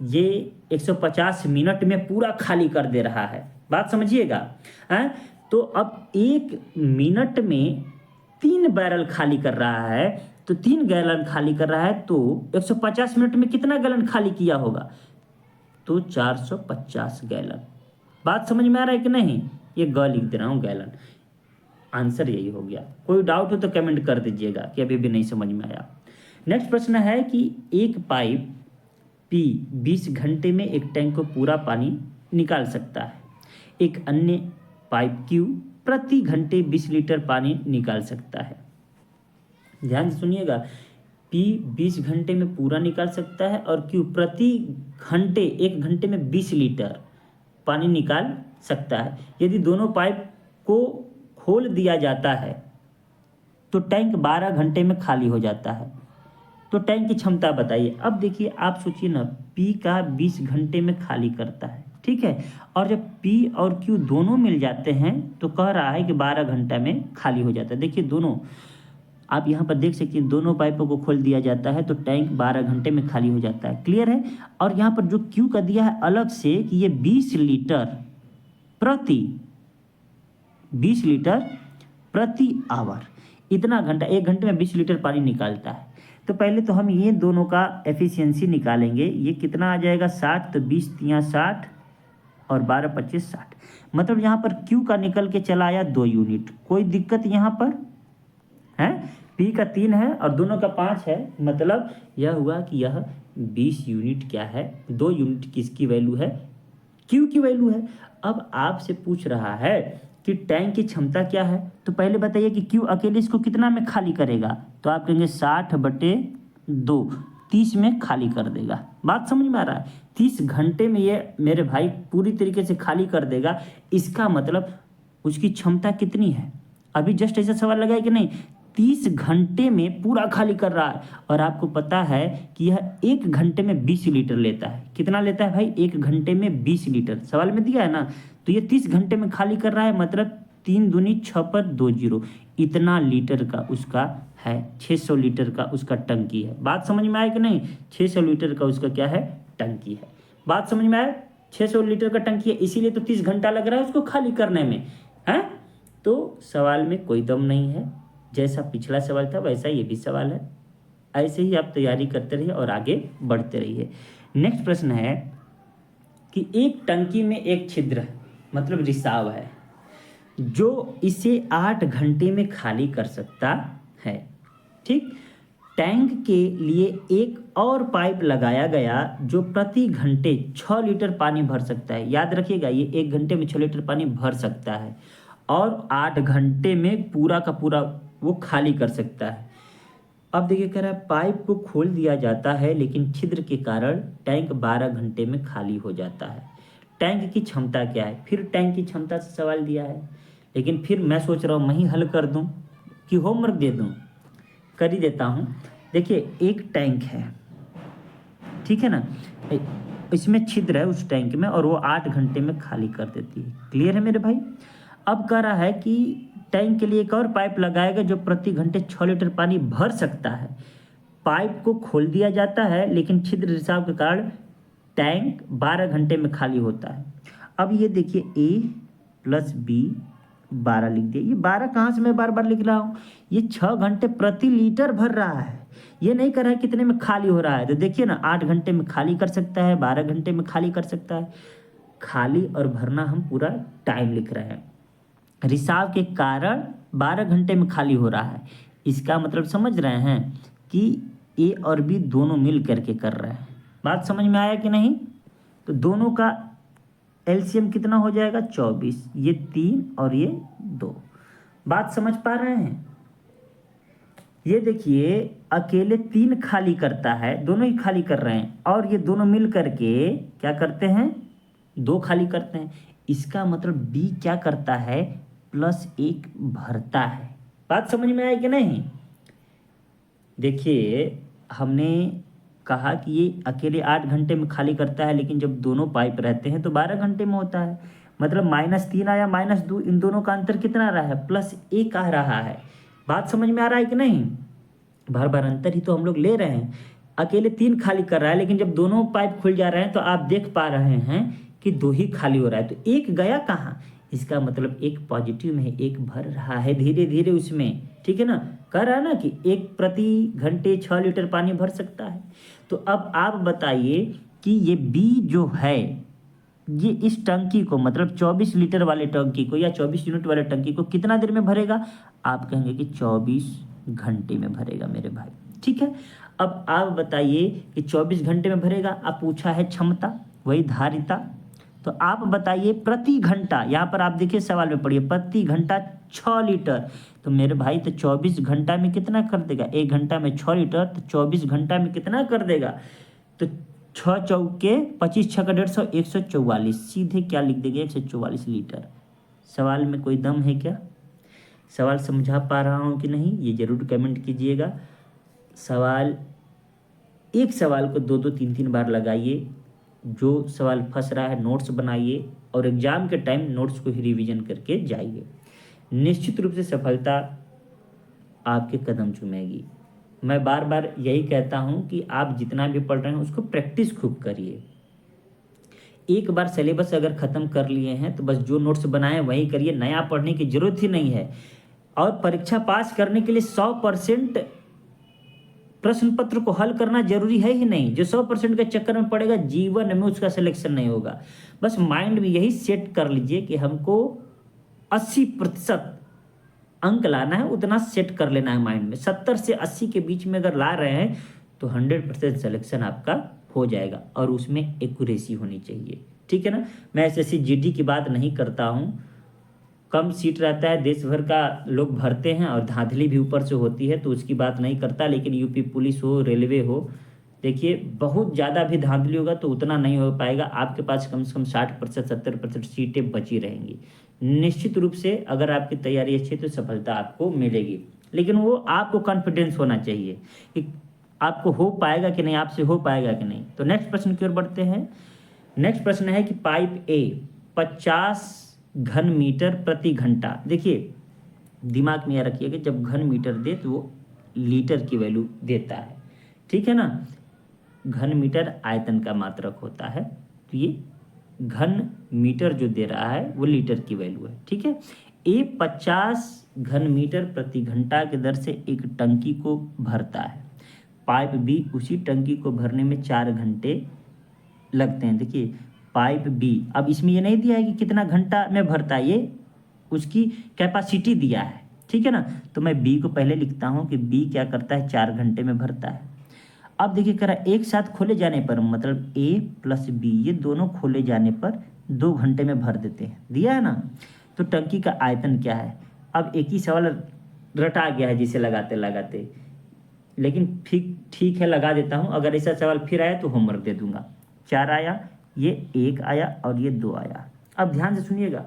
ये 150 मिनट में पूरा खाली कर दे रहा है। बात समझिएगा, हैं? तो अब 1 मिनट में 3 बैरल खाली कर रहा है, तो 3 गैलन खाली कर रहा है, तो 150 मिनट में कितना गैलन खाली किया होगा? तो 450 गैलन। बात समझ में आ रहा है कि नहीं? ये ग लिख दे रहा हूँ, गैलन। आंसर यही हो गया। कोई डाउट हो तो कमेंट कर दीजिएगा कि अभी भी नहीं समझ में आया। नेक्स्ट प्रश्न है कि एक पाइप पी 20 घंटे में एक टैंक को पूरा पानी निकाल सकता है, एक अन्य पाइप क्यू प्रति घंटे 20 लीटर पानी निकाल सकता है। ध्यान से सुनिएगा, पी 20 घंटे में पूरा निकाल सकता है और क्यू प्रति घंटे 1 घंटे में 20 लीटर पानी निकाल सकता है। यदि दोनों पाइप को खोल दिया जाता है तो टैंक 12 घंटे में खाली हो जाता है। तो टैंक की क्षमता बताइए। अब देखिए, आप सोचिए ना, पी का 20 घंटे में खाली करता है, ठीक है, और जब पी और क्यू दोनों मिल जाते हैं तो कह रहा है कि 12 घंटा में खाली हो जाता है। देखिए दोनों, आप यहाँ पर देख सकते हैं, दोनों पाइपों को खोल दिया जाता है तो टैंक 12 घंटे में खाली हो जाता है। क्लियर है? और यहाँ पर जो क्यू का दिया है अलग से कि ये 20 लीटर प्रति आवर, इतना घंटा, 1 घंटे में 20 लीटर पानी निकालता है। तो पहले तो हम ये दोनों का एफिशिएंसी निकालेंगे। ये कितना आ जाएगा? 60, तो 20 तियाँ 60 और 12 25 60, मतलब यहाँ पर क्यू का निकल के चला आया 2 यूनिट। कोई दिक्कत यहाँ पर है? पी का 3 है और दोनों का 5 है, मतलब यह हुआ कि यह 20 यूनिट क्या है, 2 यूनिट किसकी वैल्यू है? क्यू की वैल्यू है। अब आपसे पूछ रहा है कि टैंक की क्षमता क्या है, तो पहले बताइए कि क्यू अकेले इसको कितना में खाली करेगा, तो आप कहेंगे 60/2, 30 में खाली कर देगा। बात समझ में आ रहा है? 30 घंटे में ये मेरे भाई पूरी तरीके से खाली कर देगा। इसका मतलब उसकी क्षमता कितनी है? अभी जस्ट ऐसा सवाल लगा है कि नहीं, 30 घंटे में पूरा खाली कर रहा है, और आपको पता है कि यह 1 घंटे में 20 लीटर लेता है। कितना लेता है भाई? 1 घंटे में 20 लीटर, सवाल में दिया है ना। तो ये 30 घंटे में खाली कर रहा है, मतलब 3 दूनी 6 पर 2 0, इतना लीटर का उसका है, 600 लीटर का उसका टंकी है। बात समझ में आया कि नहीं? 600 लीटर का उसका क्या है? टंकी है। बात समझ में आया? 600 लीटर का टंकी है, इसीलिए तो 30 घंटा लग रहा है उसको खाली करने में, है। तो सवाल में कोई दम नहीं है, जैसा पिछला सवाल था वैसा ये भी सवाल है। ऐसे ही आप तैयारी करते रहिए और आगे बढ़ते रहिए। नेक्स्ट प्रश्न है कि एक टंकी में एक छिद्र है, मतलब रिसाव है, जो इसे 8 घंटे में खाली कर सकता है। ठीक, टैंक के लिए एक और पाइप लगाया गया जो प्रति घंटे 6 लीटर पानी भर सकता है। याद रखिएगा, ये 1 घंटे में 6 लीटर पानी भर सकता है और 8 घंटे में पूरा का पूरा वो खाली कर सकता है। अब देखिए कह रहा है पाइप को खोल दिया जाता है लेकिन छिद्र के कारण टैंक 12 घंटे में खाली हो जाता है। टैंक की क्षमता क्या है? फिर टैंक की क्षमता से सवाल दिया है, लेकिन फिर मैं सोच रहा हूँ मैं ही हल कर दूँ कि होमवर्क दे दूँ। कर ही देता हूँ। देखिए एक टैंक है, ठीक है ना, इसमें छिद्र है उस टैंक में और वो 8 घंटे में खाली कर देती है। क्लियर है मेरे भाई? अब कह रहा है कि टैंक के लिए एक और पाइप लगाएगा जो प्रति घंटे 6 लीटर पानी भर सकता है। पाइप को खोल दिया जाता है लेकिन छिद्र रिसाव के कारण टैंक 12 घंटे में खाली होता है। अब ये देखिए A + B 12 लिख दिया। ये 12 कहाँ से मैं बार बार लिख रहा हूँ? ये 6 घंटे प्रति लीटर भर रहा है, ये नहीं कर रहा है कितने में खाली हो रहा है। तो देखिए ना, 8 घंटे में खाली कर सकता है, 12 घंटे में खाली कर सकता है। खाली और भरना हम पूरा टाइम लिख रहे हैं। रिसाव के कारण 12 घंटे में खाली हो रहा है। इसका मतलब समझ रहे हैं कि A और B दोनों मिल करके कर रहे हैं। बात समझ में आया कि नहीं? तो दोनों का एलसीएम कितना हो जाएगा? 24। ये 3 और ये 2। बात समझ पा रहे हैं? ये देखिए अकेले 3 खाली करता है, दोनों ही खाली कर रहे हैं, और ये दोनों मिल करके क्या करते हैं? 2 खाली करते हैं। इसका मतलब B क्या करता है? +1 भरता है। बात समझ में आया कि नहीं? देखिए हमने कहा कि ये अकेले 8 घंटे में खाली करता है, लेकिन जब दोनों पाइप रहते हैं तो 12 घंटे में होता है। मतलब -3 आया -2, इन दोनों का अंतर कितना आ रहा है? +1 आ रहा है। बात समझ में आ रहा है कि नहीं? बार बार अंतर ही तो हम लोग ले रहे हैं। अकेले 3 खाली कर रहा है, लेकिन जब दोनों पाइप खुल जा रहे हैं तो आप देख पा रहे हैं कि 2 ही खाली हो रहा है। तो 1 गया कहाँ? इसका मतलब 1 पॉजिटिव में है, 1 भर रहा है धीरे धीरे उसमें। ठीक है ना? कह रहा है ना कि 1 प्रति घंटे 6 लीटर पानी भर सकता है। तो अब आप बताइए कि ये B जो है, ये इस टंकी को, मतलब 24 लीटर वाले टंकी को या 24 यूनिट वाले टंकी को कितना देर में भरेगा? आप कहेंगे कि 24 घंटे में भरेगा मेरे भाई। ठीक है, अब आप बताइए कि 24 घंटे में भरेगा। आप पूछा है क्षमता, वही धारिता। तो आप बताइए प्रति घंटा, यहाँ पर आप देखिए सवाल में पढ़िए, प्रति घंटा 6 लीटर। तो मेरे भाई तो 24 घंटा में कितना कर देगा? 1 घंटा में 6 लीटर, तो 24 घंटा में कितना कर देगा? तो 6 चौके 25, 6 का 150, 144। सीधे क्या लिख देंगे? 144 लीटर। सवाल में कोई दम है क्या? सवाल समझा पा रहा हूँ कि नहीं, ये जरूर कमेंट कीजिएगा। सवाल, एक सवाल को 2-2, 3-3 बार लगाइए। जो सवाल फंस रहा है नोट्स बनाइए और एग्जाम के टाइम नोट्स को ही रिवीजन करके जाइए। निश्चित रूप से सफलता आपके कदम चूमेगी। मैं बार बार यही कहता हूँ कि आप जितना भी पढ़ रहे हैं उसको प्रैक्टिस खूब करिए। एक बार सिलेबस अगर ख़त्म कर लिए हैं तो बस जो नोट्स बनाए वही करिए, नया पढ़ने की ज़रूरत ही नहीं है। और परीक्षा पास करने के लिए 100% प्रश्न पत्र को हल करना जरूरी है ही नहीं। जो 100% के चक्कर में पड़ेगा जीवन में उसका सिलेक्शन नहीं होगा। बस माइंड में यही सेट कर लीजिए कि हमको 80% अंक लाना है, उतना सेट कर लेना है माइंड में। 70 से 80 के बीच में अगर ला रहे हैं तो 100% सिलेक्शन आपका हो जाएगा, और उसमें एक्यूरेसी होनी चाहिए। ठीक है ना? मैं एसएससी जीडी की बात नहीं करता हूँ। कम सीट रहता है, देश भर का लोग भरते हैं और धांधली भी ऊपर से होती है, तो उसकी बात नहीं करता। लेकिन यूपी पुलिस हो, रेलवे हो, देखिए बहुत ज़्यादा भी धांधली होगा तो उतना नहीं हो पाएगा। आपके पास कम से कम 60%, 70% सीटें बची रहेंगी। निश्चित रूप से अगर आपकी तैयारी अच्छी है तो सफलता आपको मिलेगी, लेकिन वो आपको कॉन्फिडेंस होना चाहिए कि आपको हो पाएगा कि नहीं, आपसे हो पाएगा कि नहीं। तो नेक्स्ट प्रश्न की ओर बढ़ते हैं। नेक्स्ट प्रश्न है कि पाइप ए 50 घन मीटर प्रति घंटा। देखिए दिमाग में यह रखिएगा, जब घन मीटर दे तो वो लीटर की वैल्यू देता है। ठीक है ना? घन मीटर आयतन का मात्रक होता है, तो ये घन मीटर जो दे रहा है वो लीटर की वैल्यू है। ठीक है, ए 50 घन मीटर प्रति घंटा के दर से एक टंकी को भरता है। पाइप बी उसी टंकी को भरने में 4 घंटे लगते हैं। देखिए पाइप बी, अब इसमें ये नहीं दिया है कि कितना घंटा में भरता है, ये उसकी कैपेसिटी दिया है, ठीक है ना। तो मैं बी को पहले लिखता हूँ कि बी क्या करता है, 4 घंटे में भरता है। अब देखिए करा एक साथ खोले जाने पर, मतलब ए प्लस बी ये दोनों खोले जाने पर 2 घंटे में भर देते हैं, दिया है ना। तो टंकी का आयतन क्या है, अब एक ही सवाल रटा गया है जिसे लगाते लगाते, लेकिन ठीक है लगा देता हूँ। अगर ऐसा सवाल फिर आया तो होमवर्क दे दूंगा। 4 आया, ये 1 आया और ये 2 आया। अब ध्यान से सुनिएगा,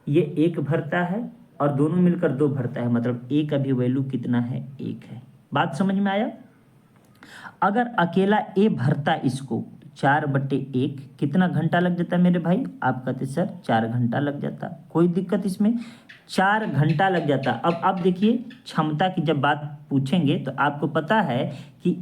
ये 1 भरता है और दोनों मिलकर 2 भरता है, मतलब ए का भी वैल्यू कितना है, 1 है। बात समझ में आया। अगर अकेला ए भरता इसको 4/1 कितना घंटा लग जाता मेरे भाई, आप कहते सर 4 घंटा लग जाता, कोई दिक्कत इसमें, 4 घंटा लग जाता। अब देखिए क्षमता की जब बात पूछेंगे तो आपको पता है कि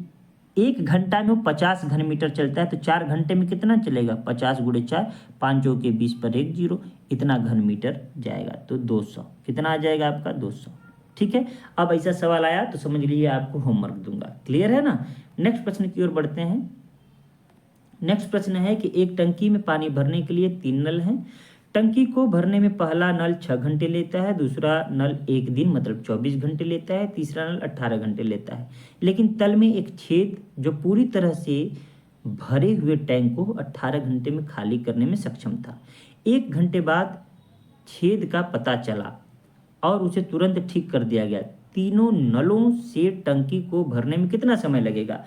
1 घंटा में वो 50 घन मीटर चलता है, तो 4 घंटे में कितना चलेगा, 50 × 4, 5 × 20 पर 1 0, इतना घन मीटर जाएगा, तो 200 कितना आ जाएगा आपका, 200। ठीक है, अब ऐसा सवाल आया तो समझ लीजिए आपको होमवर्क दूंगा। क्लियर है ना। नेक्स्ट प्रश्न की ओर बढ़ते हैं। नेक्स्ट प्रश्न है कि एक टंकी में पानी भरने के लिए 3 नल हैं। टंकी को भरने में पहला नल 6 घंटे लेता है, दूसरा नल 1 दिन मतलब 24 घंटे लेता है, तीसरा नल 18 घंटे लेता है। लेकिन तल में एक छेद जो पूरी तरह से भरे हुए टैंक को 18 घंटे में खाली करने में सक्षम था। 1 घंटे बाद छेद का पता चला और उसे तुरंत ठीक कर दिया गया। तीनों नलों से टंकी को भरने में कितना समय लगेगा।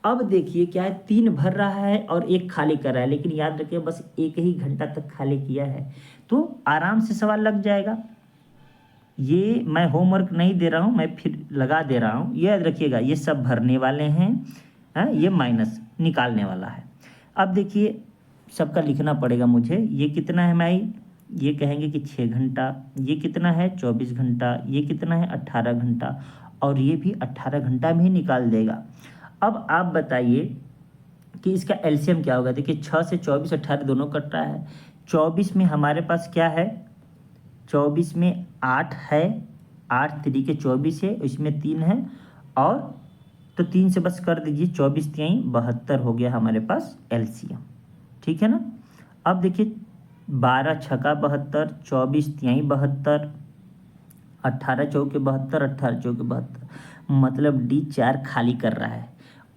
अब देखिए क्या है, 3 भर रहा है और 1 खाली कर रहा है, लेकिन याद रखिए बस 1 ही घंटा तक खाली किया है, तो आराम से सवाल लग जाएगा। ये मैं होमवर्क नहीं दे रहा हूँ, मैं फिर लगा दे रहा हूँ, याद रखिएगा। ये सब भरने वाले हैं, ये माइनस निकालने वाला है। अब देखिए सबका लिखना पड़ेगा मुझे। ये कितना है माई, ये कहेंगे कि 6 घंटा, ये कितना है 24 घंटा, ये कितना है 18 घंटा, और ये भी 18 घंटा में ही निकाल देगा। अब आप बताइए कि इसका एलसीएम क्या होगा। देखिए 6 से 24 18 दोनों कट रहा है। 24 में हमारे पास क्या है, 24 में 8 है, 8 3 × 24 है, इसमें 3 है, और तो 3 से बस कर दीजिए, 24 3 72 हो गया हमारे पास एलसीएम। ठीक है ना। अब देखिए 12 6 72, 24 3 72, 18 4 72, 18 4 72, मतलब D4 खाली कर रहा है।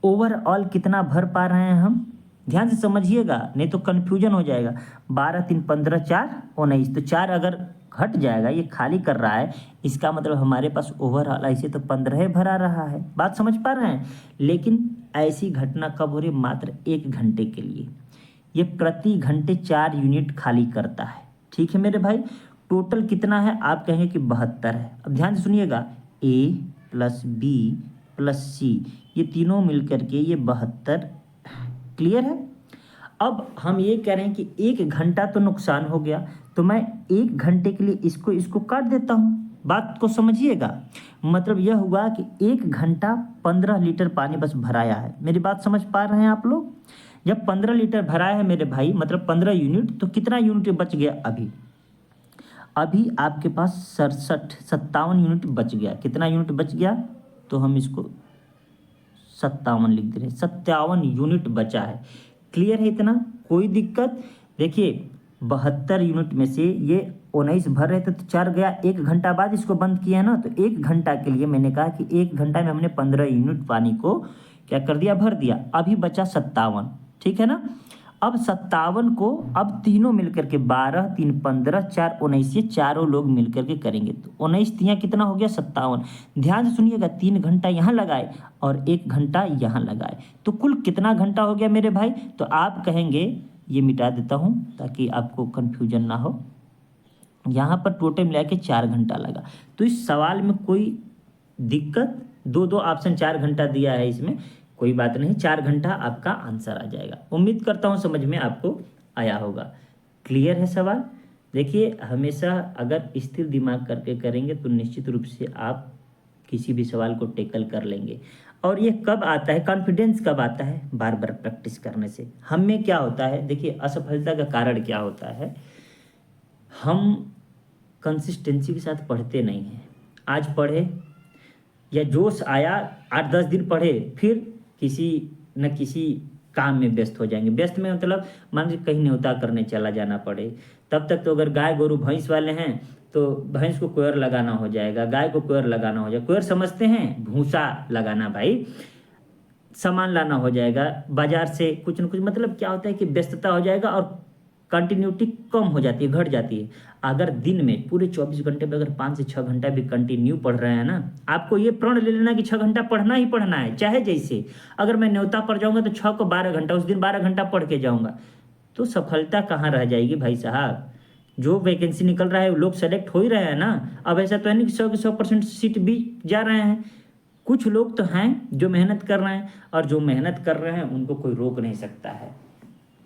ओवरऑल कितना भर पा रहे हैं हम, ध्यान से समझिएगा नहीं तो कन्फ्यूजन हो जाएगा। 12 3 15 4 19, तो 4 अगर घट जाएगा, ये खाली कर रहा है, इसका मतलब हमारे पास ओवरऑल ऐसे तो 15 भरा रहा है। बात समझ पा रहे हैं। लेकिन ऐसी घटना कब हो रही, मात्र 1 घंटे के लिए। ये प्रति घंटे 4 यूनिट खाली करता है। ठीक है मेरे भाई। टोटल कितना है, आप कहेंगे कि 72 है। अब ध्यान से सुनिएगा, A + B + C ये तीनों मिलकर के ये 72। क्लियर है। अब हम ये कह रहे हैं कि 1 घंटा तो नुकसान हो गया, तो मैं 1 घंटे के लिए इसको काट देता हूँ। बात को समझिएगा, मतलब यह हुआ कि 1 घंटा 15 लीटर पानी बस भराया है। मेरी बात समझ पा रहे हैं आप लोग। जब 15 लीटर भराया है मेरे भाई, मतलब 15 यूनिट, तो कितना यूनिट बच गया, अभी आपके पास 57 यूनिट बच गया। कितना यूनिट बच गया, तो हम इसको 57 लिख दे रहे हैं, 57 यूनिट बचा है। क्लियर है इतना, कोई दिक्कत। देखिए 72 यूनिट में से ये 19 भर रहे थे, तो 4 गया, 1 घंटा बाद इसको बंद किया है ना, तो 1 घंटा के लिए मैंने कहा कि 1 घंटा में हमने 15 यूनिट पानी को क्या कर दिया, भर दिया। अभी बचा 57। ठीक है ना। अब 57 को अब तीनों मिलकर के 12 3 15 4 19, ये चारों लोग मिलकर के करेंगे, तो 19 3 कितना हो गया, 57। ध्यान से सुनिएगा, 3 घंटा यहाँ लगाए और 1 घंटा यहाँ लगाए, तो कुल कितना घंटा हो गया मेरे भाई। तो आप कहेंगे, ये मिटा देता हूँ ताकि आपको कन्फ्यूजन ना हो। यहाँ पर टोटल मिला के 4 घंटा लगा। तो इस सवाल में कोई दिक्कत, 2 ऑप्शन 4 घंटा दिया है, इसमें कोई बात नहीं, 4 घंटा आपका आंसर आ जाएगा। उम्मीद करता हूँ समझ में आपको आया होगा। क्लियर है सवाल। देखिए हमेशा अगर स्थिर दिमाग करके करेंगे तो निश्चित रूप से आप किसी भी सवाल को टेकल कर लेंगे। और ये कब आता है, कॉन्फिडेंस कब आता है, बार बार प्रैक्टिस करने से। हम में क्या होता है, देखिए असफलता का कारण क्या होता है, हम कंसिस्टेंसी के साथ पढ़ते नहीं हैं। आज पढ़े या जोश आया 8-10 दिन पढ़े, फिर किसी न किसी काम में व्यस्त हो जाएंगे। व्यस्त में मतलब मान लीजिए कहीं न्योता करने चला जाना पड़े, तब तक तो अगर गाय गोरू भैंस वाले हैं तो भैंस को कोयर लगाना हो जाएगा, गाय को कोयर लगाना हो जाएगा। कोयर समझते हैं, भूसा लगाना भाई, सामान लाना हो जाएगा बाजार से कुछ न कुछ, मतलब क्या होता है कि व्यस्तता हो जाएगा और कंटिन्यूटी कम हो जाती है, घट जाती है। अगर दिन में पूरे 24 घंटे में अगर 5 से 6 घंटा भी कंटिन्यू पढ़ रहे हैं ना, आपको ये प्रण ले लेना कि 6 घंटा पढ़ना ही पढ़ना है, चाहे जैसे। अगर मैं न्योता पर जाऊंगा तो 6 को 12 घंटा, उस दिन 12 घंटा पढ़ के जाऊंगा, तो सफलता कहाँ रह जाएगी भाई साहब। जो वैकेंसी निकल रहा है लोग सेलेक्ट हो ही रहे हैं ना। अब ऐसा तो है नहीं कि 100 के 100% सीट भी जा रहे हैं। कुछ लोग तो हैं जो मेहनत कर रहे हैं, और जो मेहनत कर रहे हैं उनको कोई रोक नहीं सकता है।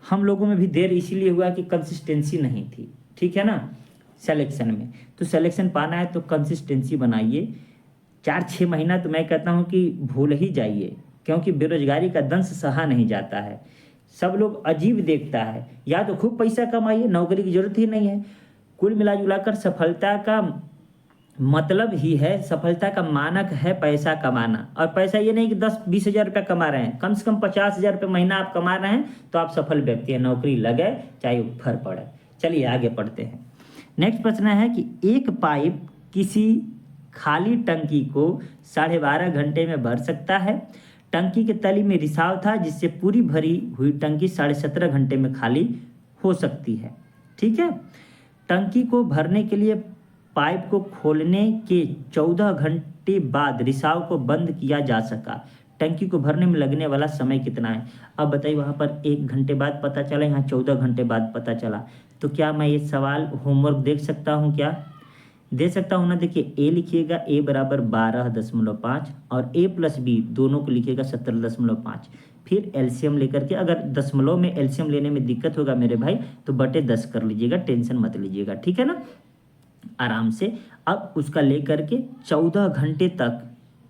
हम लोगों में भी देर इसीलिए हुआ कि कंसिस्टेंसी नहीं थी, ठीक है ना, सिलेक्शन में। तो सिलेक्शन पाना है तो कंसिस्टेंसी बनाइए। 4-6 महीना तो मैं कहता हूँ कि भूल ही जाइए, क्योंकि बेरोजगारी का दंश सहा नहीं जाता है। सब लोग अजीब देखता है, या तो खूब पैसा कमाइए, नौकरी की जरूरत ही नहीं है। कुल मिला जुलाकर सफलता का मतलब ही है, सफलता का मानक है पैसा कमाना। और पैसा ये नहीं कि 10-20 हज़ार रुपये कमा रहे हैं, कम से कम 50 हज़ार रुपये महीना आप कमा रहे हैं तो आप सफल व्यक्ति हैं। नौकरी लगे चाहे फर पड़े। चलिए आगे पढ़ते हैं। नेक्स्ट प्रश्न है कि एक पाइप किसी खाली टंकी को 12.5 घंटे में भर सकता है। टंकी के तली में रिसाव था, जिससे पूरी भरी हुई टंकी 17.5 घंटे में खाली हो सकती है। ठीक है, टंकी को भरने के लिए पाइप को खोलने के 14 घंटे बाद रिसाव को बंद किया जा सका। टंकी को भरने में लगने वाला समय कितना है? अब बताइए, वहाँ पर 1 घंटे बाद पता चला, यहाँ 14 घंटे बाद पता चला। तो क्या मैं ये सवाल होमवर्क देख सकता हूँ? क्या दे सकता हूँ ना? देखिए, ए लिखिएगा, ए बराबर 12.5 और ए प्लस बी दोनों को लिखिएगा 17.5। फिर एलसीएम लेकर के, अगर दशमलव में एलसीएम लेने में दिक्कत होगा मेरे भाई तो बटे 10 कर लीजिएगा, टेंशन मत लीजिएगा, ठीक है ना, आराम से। अब उसका लेकर के 14 घंटे तक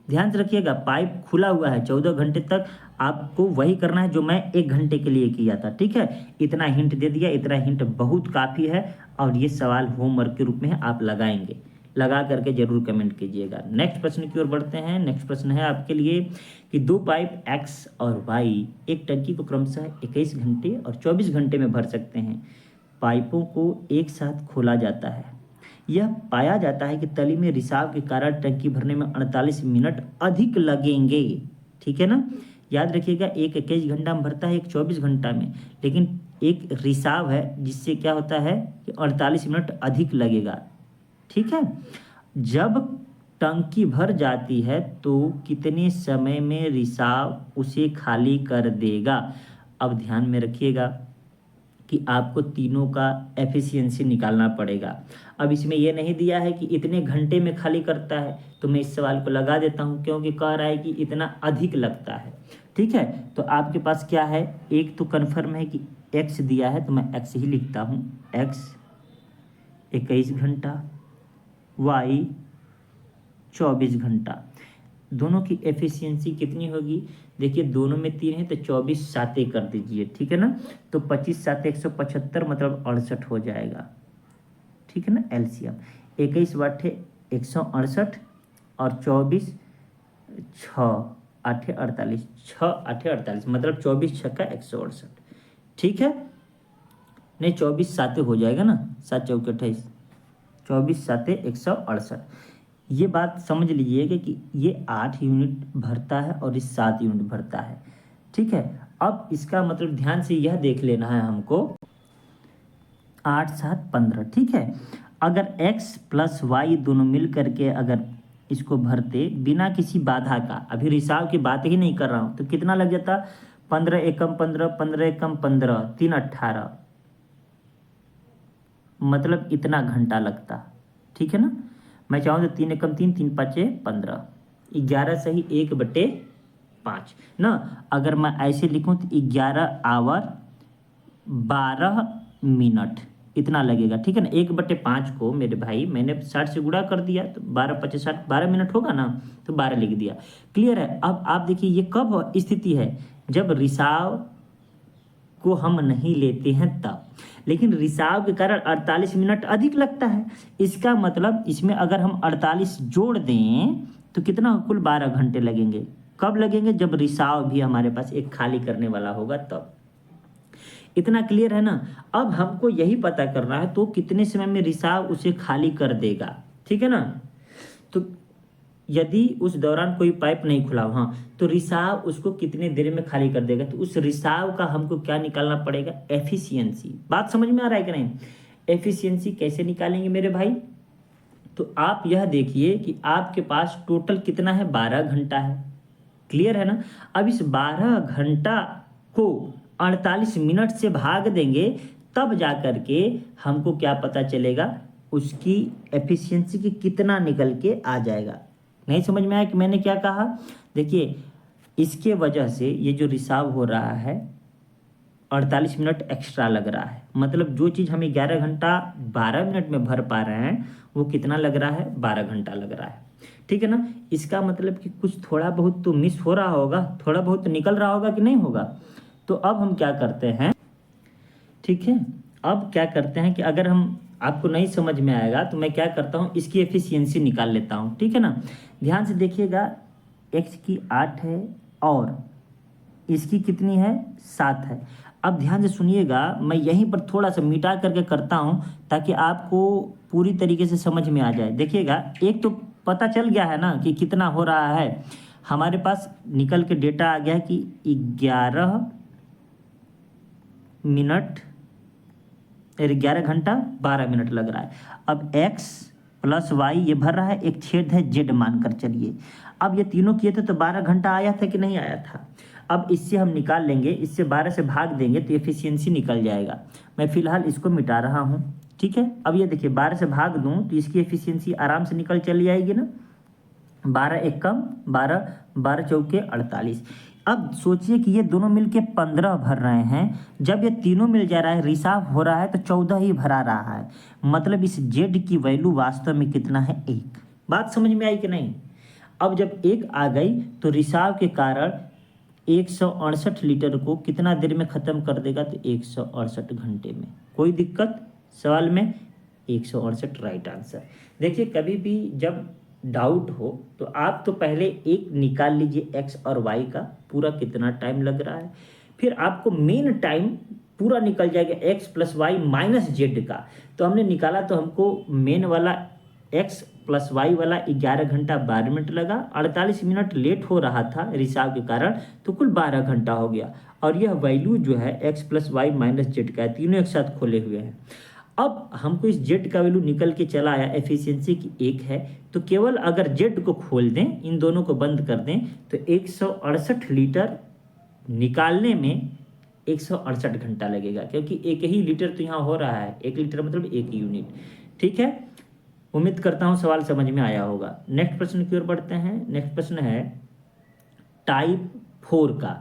ध्यान से रखिएगा, पाइप खुला हुआ है, 14 घंटे तक आपको वही करना है जो मैं 1 घंटे के लिए किया था, ठीक है। इतना हिंट दे दिया, इतना हिंट बहुत काफ़ी है, और ये सवाल होमवर्क के रूप में आप लगाएंगे, लगा करके जरूर कमेंट कीजिएगा। नेक्स्ट प्रश्न की ओर बढ़ते हैं। नेक्स्ट प्रश्न है आपके लिए कि 2 पाइप एक्स और वाई एक टंकी को क्रमशः 21 घंटे और 24 घंटे में भर सकते हैं। पाइपों को एक साथ खोला जाता है। यह पाया जाता है कि तली में रिसाव के कारण टंकी भरने में 48 मिनट अधिक लगेंगे, ठीक है ना। याद रखिएगा, एक 21 घंटा में भरता है, एक 24 घंटा में, लेकिन एक रिसाव है जिससे क्या होता है कि 48 मिनट अधिक लगेगा, ठीक है। जब टंकी भर जाती है तो कितने समय में रिसाव उसे खाली कर देगा? अब ध्यान में रखिएगा कि आपको तीनों का एफिशिएंसी निकालना पड़ेगा। अब इसमें यह नहीं दिया है कि इतने घंटे में खाली करता है, तो मैं इस सवाल को लगा देता हूं, क्योंकि कह रहा है कि इतना अधिक लगता है, ठीक है। तो आपके पास क्या है, एक तो कन्फर्म है कि एक्स दिया है, तो मैं एक्स ही लिखता हूं, एक्स 21 घंटा, वाई 24 घंटा। दोनों की एफिशिएंसी कितनी होगी? देखिए, दोनों में 3 है तो 24 साते कर दीजिए, ठीक है ना। तो 25 साते 175, मतलब 68 हो जाएगा, ठीक है ना। एलसीएम 21 वाटे 168 और 24 6 8 48, 6 8 48, मतलब 24 छक्का 168, ठीक है। नहीं, 24 साते हो जाएगा ना, 7 चौके 28, 24 साते 168। ये बात समझ लीजिएगा कि ये 8 यूनिट भरता है और इस 7 यूनिट भरता है, ठीक है। अब इसका मतलब ध्यान से यह देख लेना है हमको, 8 7 15, ठीक है। अगर x प्लस वाई दोनों मिल करके अगर इसको भरते बिना किसी बाधा का, अभी रिसाव की बात ही नहीं कर रहा हूँ, तो कितना लग जाता? 15 एकम 15, 15 एकम 15, 3 18, मतलब इतना घंटा लगता, ठीक है ना। मैं चाहूँ तो 3 एकम 3, 3 5 15, 11 सही 1/5 ना। अगर मैं ऐसे लिखूँ तो 11 आवर 12 मिनट इतना लगेगा, ठीक है ना। 1/5 को मेरे भाई मैंने 60 से गुणा कर दिया, तो 12 5 60, 12 मिनट होगा ना, तो 12 लिख दिया। क्लियर है। अब आप देखिए, ये कब स्थिति है? जब रिसाव को हम नहीं लेते हैं तब। लेकिन रिसाव के कारण 48 मिनट अधिक लगता है। इसका मतलब इसमें अगर हम 48 जोड़ दें तो कितना, कुल 12 घंटे लगेंगे। कब लगेंगे, जब रिसाव भी हमारे पास एक खाली करने वाला होगा तब। इतना क्लियर है ना। अब हमको यही पता करना है तो कितने समय में रिसाव उसे खाली कर देगा, ठीक है ना। तो यदि उस दौरान कोई पाइप नहीं खुला हो, हाँ, तो रिसाव उसको कितने देर में खाली कर देगा। तो उस रिसाव का हमको क्या निकालना पड़ेगा, एफिशिएंसी। बात समझ में आ रहा है कि नहीं। एफिशिएंसी कैसे निकालेंगे मेरे भाई, तो आप यह देखिए कि आपके पास टोटल कितना है, 12 घंटा है। क्लियर है ना। अब इस 12 घंटा को 48 मिनट से भाग देंगे तब जा कर के हमको क्या पता चलेगा, उसकी एफिशिएंसी की कितना निकल के आ जाएगा। नहीं समझ में आया कि मैंने क्या कहा। देखिए इसके वजह से ये जो रिसाव हो रहा है 48 मिनट एक्स्ट्रा लग रहा है। मतलब जो चीज़ हमें 11 घंटा 12 मिनट में भर पा रहे हैं वो कितना लग रहा है, 12 घंटा लग रहा है। ठीक है ना। इसका मतलब कि कुछ थोड़ा बहुत तो मिस हो रहा होगा, थोड़ा बहुत तो निकल रहा होगा कि नहीं होगा। तो अब हम क्या करते हैं, ठीक है, अब क्या करते हैं कि अगर हम, आपको नहीं समझ में आएगा तो मैं क्या करता हूँ, इसकी एफिशिएंसी निकाल लेता हूँ। ठीक है ना। ध्यान से देखिएगा, x की 8 है और इसकी कितनी है, 7 है। अब ध्यान से सुनिएगा, मैं यहीं पर थोड़ा सा मिटा करके करता हूँ ताकि आपको पूरी तरीके से समझ में आ जाए। देखिएगा, एक तो पता चल गया है ना कि कितना हो रहा है। हमारे पास निकल के डेटा आ गया है कि 11 मिनट 11 घंटा 12 मिनट लग रहा है। अब x प्लस वाई ये भर रहा है, एक छेद है z मान कर चलिए। अब ये तीनों किए थे तो 12 घंटा आया था कि नहीं आया था। अब इससे हम निकाल लेंगे, इससे 12 से भाग देंगे तो एफिशिएंसी निकल जाएगा। मैं फिलहाल इसको मिटा रहा हूँ, ठीक है। अब ये देखिए 12 से भाग दूँ तो इसकी एफिशिएंसी आराम से निकल चली आएगी ना। 12 एक कम 12, 12 चौके 48। अब सोचिए कि ये दोनों मिलके 15 भर रहे हैं। जब ये तीनों मिल जा रहा है, रिसाव हो रहा है तो 14 ही भरा रहा है। मतलब इस जेड की वैल्यू वास्तव में कितना है, 1। बात समझ में आई कि नहीं। अब जब 1 आ गई तो रिसाव के कारण 168 लीटर को कितना देर में ख़त्म कर देगा, तो 168 घंटे में। कोई दिक्कत सवाल में, 168 राइट आंसर। देखिए कभी भी जब डाउट हो तो आप तो पहले एक निकाल लीजिए एक्स और वाई का पूरा कितना टाइम लग रहा है, फिर आपको मेन टाइम पूरा निकल जाएगा x plus y minus z का। तो हमने निकाला तो हमको मेन वाला एक्स प्लस वाई वाला 11 घंटा 12 मिनट लगा, 48 मिनट लेट हो रहा था रिसाव के कारण, तो कुल 12 घंटा हो गया। और यह वैल्यू जो है x plus y minus z का है, तीनों एक साथ खोले हुए हैं। अब हमको इस जेड का वैल्यू निकल के चला आया, एफिशिएंसी की 1 है। तो केवल अगर जेड को खोल दें, इन दोनों को बंद कर दें, तो 168 लीटर निकालने में 168 घंटा लगेगा, क्योंकि एक ही लीटर तो यहाँ हो रहा है। 1 लीटर मतलब 1 यूनिट। ठीक है, उम्मीद करता हूँ सवाल समझ में आया होगा। नेक्स्ट प्रश्न की ओर बढ़ते हैं। नेक्स्ट प्रश्न है टाइप 4 का।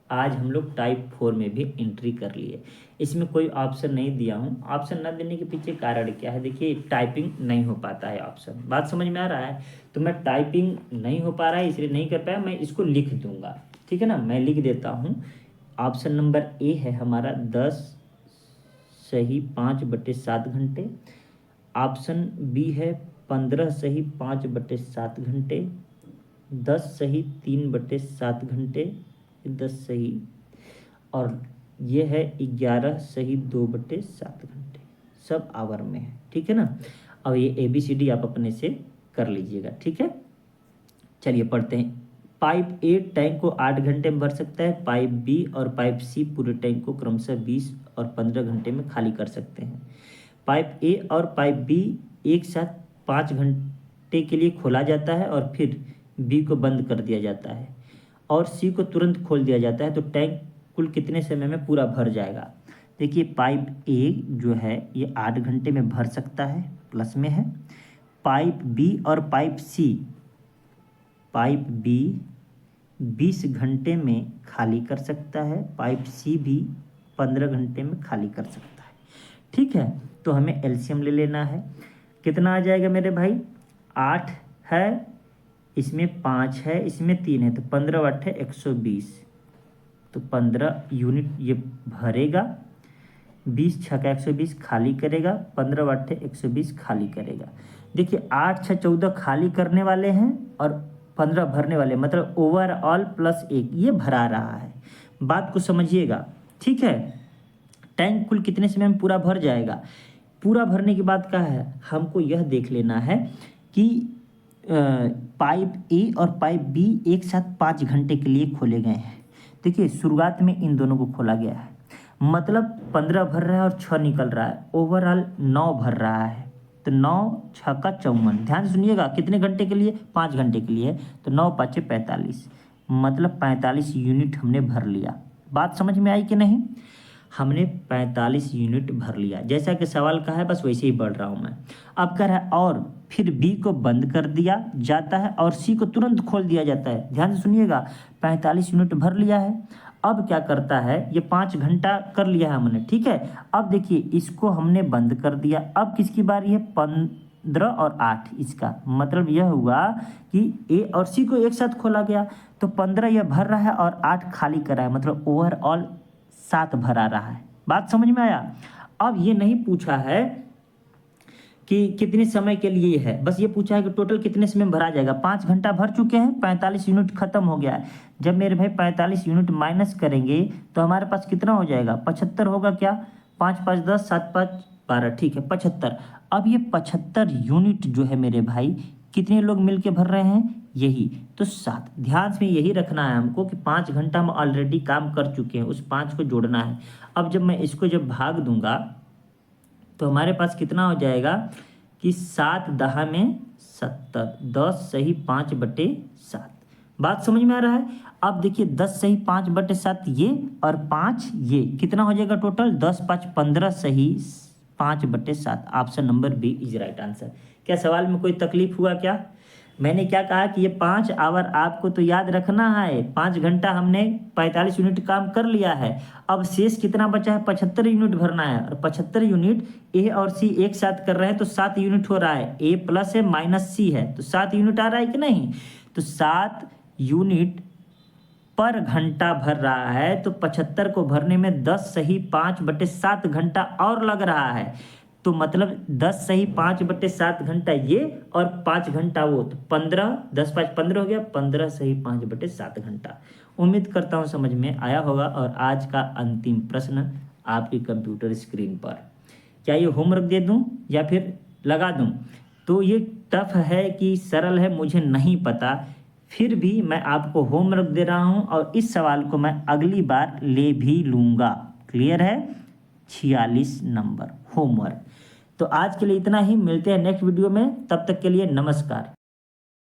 आज हम लोग टाइप 4 में भी एंट्री कर लिए। इसमें कोई ऑप्शन नहीं दिया हूँ। ऑप्शन न देने के पीछे कारण क्या है, देखिए टाइपिंग नहीं हो पाता है ऑप्शन। बात समझ में आ रहा है। तो मैं टाइपिंग नहीं हो पा रहा है इसलिए नहीं कर पाया, मैं इसको लिख दूंगा। ठीक है ना, मैं लिख देता हूँ। ऑप्शन नंबर ए है हमारा 10 सही 5/7 घंटे। ऑप्शन बी है 15 सही 5/7 घंटे। 10 सही 3/7 घंटे, 10 सही, और ये है 11 सही 2/7 घंटे। सब आवर में है, ठीक है ना। अब ये ABCD आप अपने से कर लीजिएगा, ठीक है। चलिए पढ़ते हैं। पाइप ए टैंक को 8 घंटे में भर सकता है। पाइप बी और पाइप सी पूरे टैंक को क्रमशः 20 और 15 घंटे में खाली कर सकते हैं। पाइप ए और पाइप बी एक साथ 5 घंटे के लिए खोला जाता है और फिर बी को बंद कर दिया जाता है और सी को तुरंत खोल दिया जाता है, तो टैंक कुल कितने समय में पूरा भर जाएगा। देखिए पाइप ए जो है ये 8 घंटे में भर सकता है, प्लस में है। पाइप बी और पाइप बी 20 घंटे में खाली कर सकता है। पाइप सी भी 15 घंटे में खाली कर सकता है। ठीक है, तो हमें एलसीएम ले लेना है। कितना आ जाएगा मेरे भाई, 8 है, इसमें 5 है, इसमें 3 है, तो 15 8 है 120। तो 15 यूनिट ये भरेगा। 20 छक्का 120 खाली करेगा, 15 बट्टे 120 खाली करेगा। देखिए 8 6 14 खाली करने वाले हैं और 15 भरने वाले, मतलब ओवरऑल +1 ये भरा रहा है। बात को समझिएगा, ठीक है। टैंक कुल कितने समय में पूरा भर जाएगा? पूरा भरने के बाद क्या है, हमको यह देख लेना है कि पाइप ए और पाइप बी एक साथ 5 घंटे के लिए खोले गए हैं। देखिए शुरुआत में इन दोनों को खोला गया है, मतलब 15 भर रहा है और 6 निकल रहा है, ओवरऑल 9 भर रहा है। तो 9 छक्का 54, ध्यान से सुनिएगा, कितने घंटे के लिए? 5 घंटे के लिए। तो 9 5 45, मतलब 45 यूनिट हमने भर लिया। बात समझ में आई कि नहीं? हमने 45 यूनिट भर लिया, जैसा कि सवाल का है बस वैसे ही बढ़ रहा हूँ मैं। अब कह रहा है और फिर बी को बंद कर दिया जाता है और सी को तुरंत खोल दिया जाता है। ध्यान से सुनिएगा, 45 यूनिट भर लिया है। अब क्या करता है, ये 5 घंटा कर लिया है हमने, ठीक है। अब देखिए इसको हमने बंद कर दिया, अब किसकी बारी है? 15 और 8। इसका मतलब यह हुआ कि ए और सी को एक साथ खोला गया, तो 15 यह भर रहा है और 8 खाली कर रहा है, मतलब ओवरऑल 7 भरा रहा है। बात समझ में आया? अब ये नहीं पूछा है कि कितने समय के लिए है, बस ये पूछा है कि टोटल कितने समय में भरा जाएगा। 5 घंटा भर चुके हैं, 45 यूनिट खत्म हो गया है। जब मेरे भाई 45 यूनिट माइनस करेंगे तो हमारे पास कितना हो जाएगा? 75 होगा क्या? 5 5 10, 7 5 12, ठीक है 75। अब ये 75 यूनिट जो है मेरे भाई, कितने लोग मिलके भर रहे हैं? यही तो 7। ध्यान से यही रखना है हमको कि 5 घंटा हम ऑलरेडी काम कर चुके हैं, उस 5 को जोड़ना है। अब जब मैं इसको जब भाग दूंगा तो हमारे पास कितना हो जाएगा कि 7 10 में 70, 10 सही 5/7। बात समझ में आ रहा है? अब देखिए 10 सही 5/7 ये और 5 ये, कितना हो जाएगा टोटल? 10 5 15 सही 5/7। Option number B is right answer. क्या सवाल में कोई तकलीफ हुआ क्या? मैंने क्या कहा कि ये 5 आवर आपको तो याद रखना है। 5 घंटा हमने 45 यूनिट काम कर लिया है, अब शेष कितना बचा है? 75 यूनिट भरना है। और 75 यूनिट ए और सी एक साथ कर रहे हैं तो 7 यूनिट हो रहा है। ए प्लस है माइनस सी है, तो 7 यूनिट आ रहा है कि नहीं? तो 7 यूनिट पर घंटा भर रहा है, तो 75 को भरने में 10 सही 5/7 घंटा और लग रहा है। तो मतलब 10 सही 5/7 घंटा ये और 5 घंटा वो, तो 15, 10 5 15 हो गया, 15 सही 5/7 घंटा। उम्मीद करता हूँ समझ में आया होगा। और आज का अंतिम प्रश्न आपकी कंप्यूटर स्क्रीन पर, क्या ये होमवर्क दे दूं या फिर लगा दूं? तो ये टफ है कि सरल है मुझे नहीं पता, फिर भी मैं आपको होमवर्क दे रहा हूं और इस सवाल को मैं अगली बार ले भी लूँगा। क्लियर है? 46 नंबर होमवर्क। तो आज के लिए इतना ही, मिलते हैं नेक्स्ट वीडियो में, तब तक के लिए नमस्कार।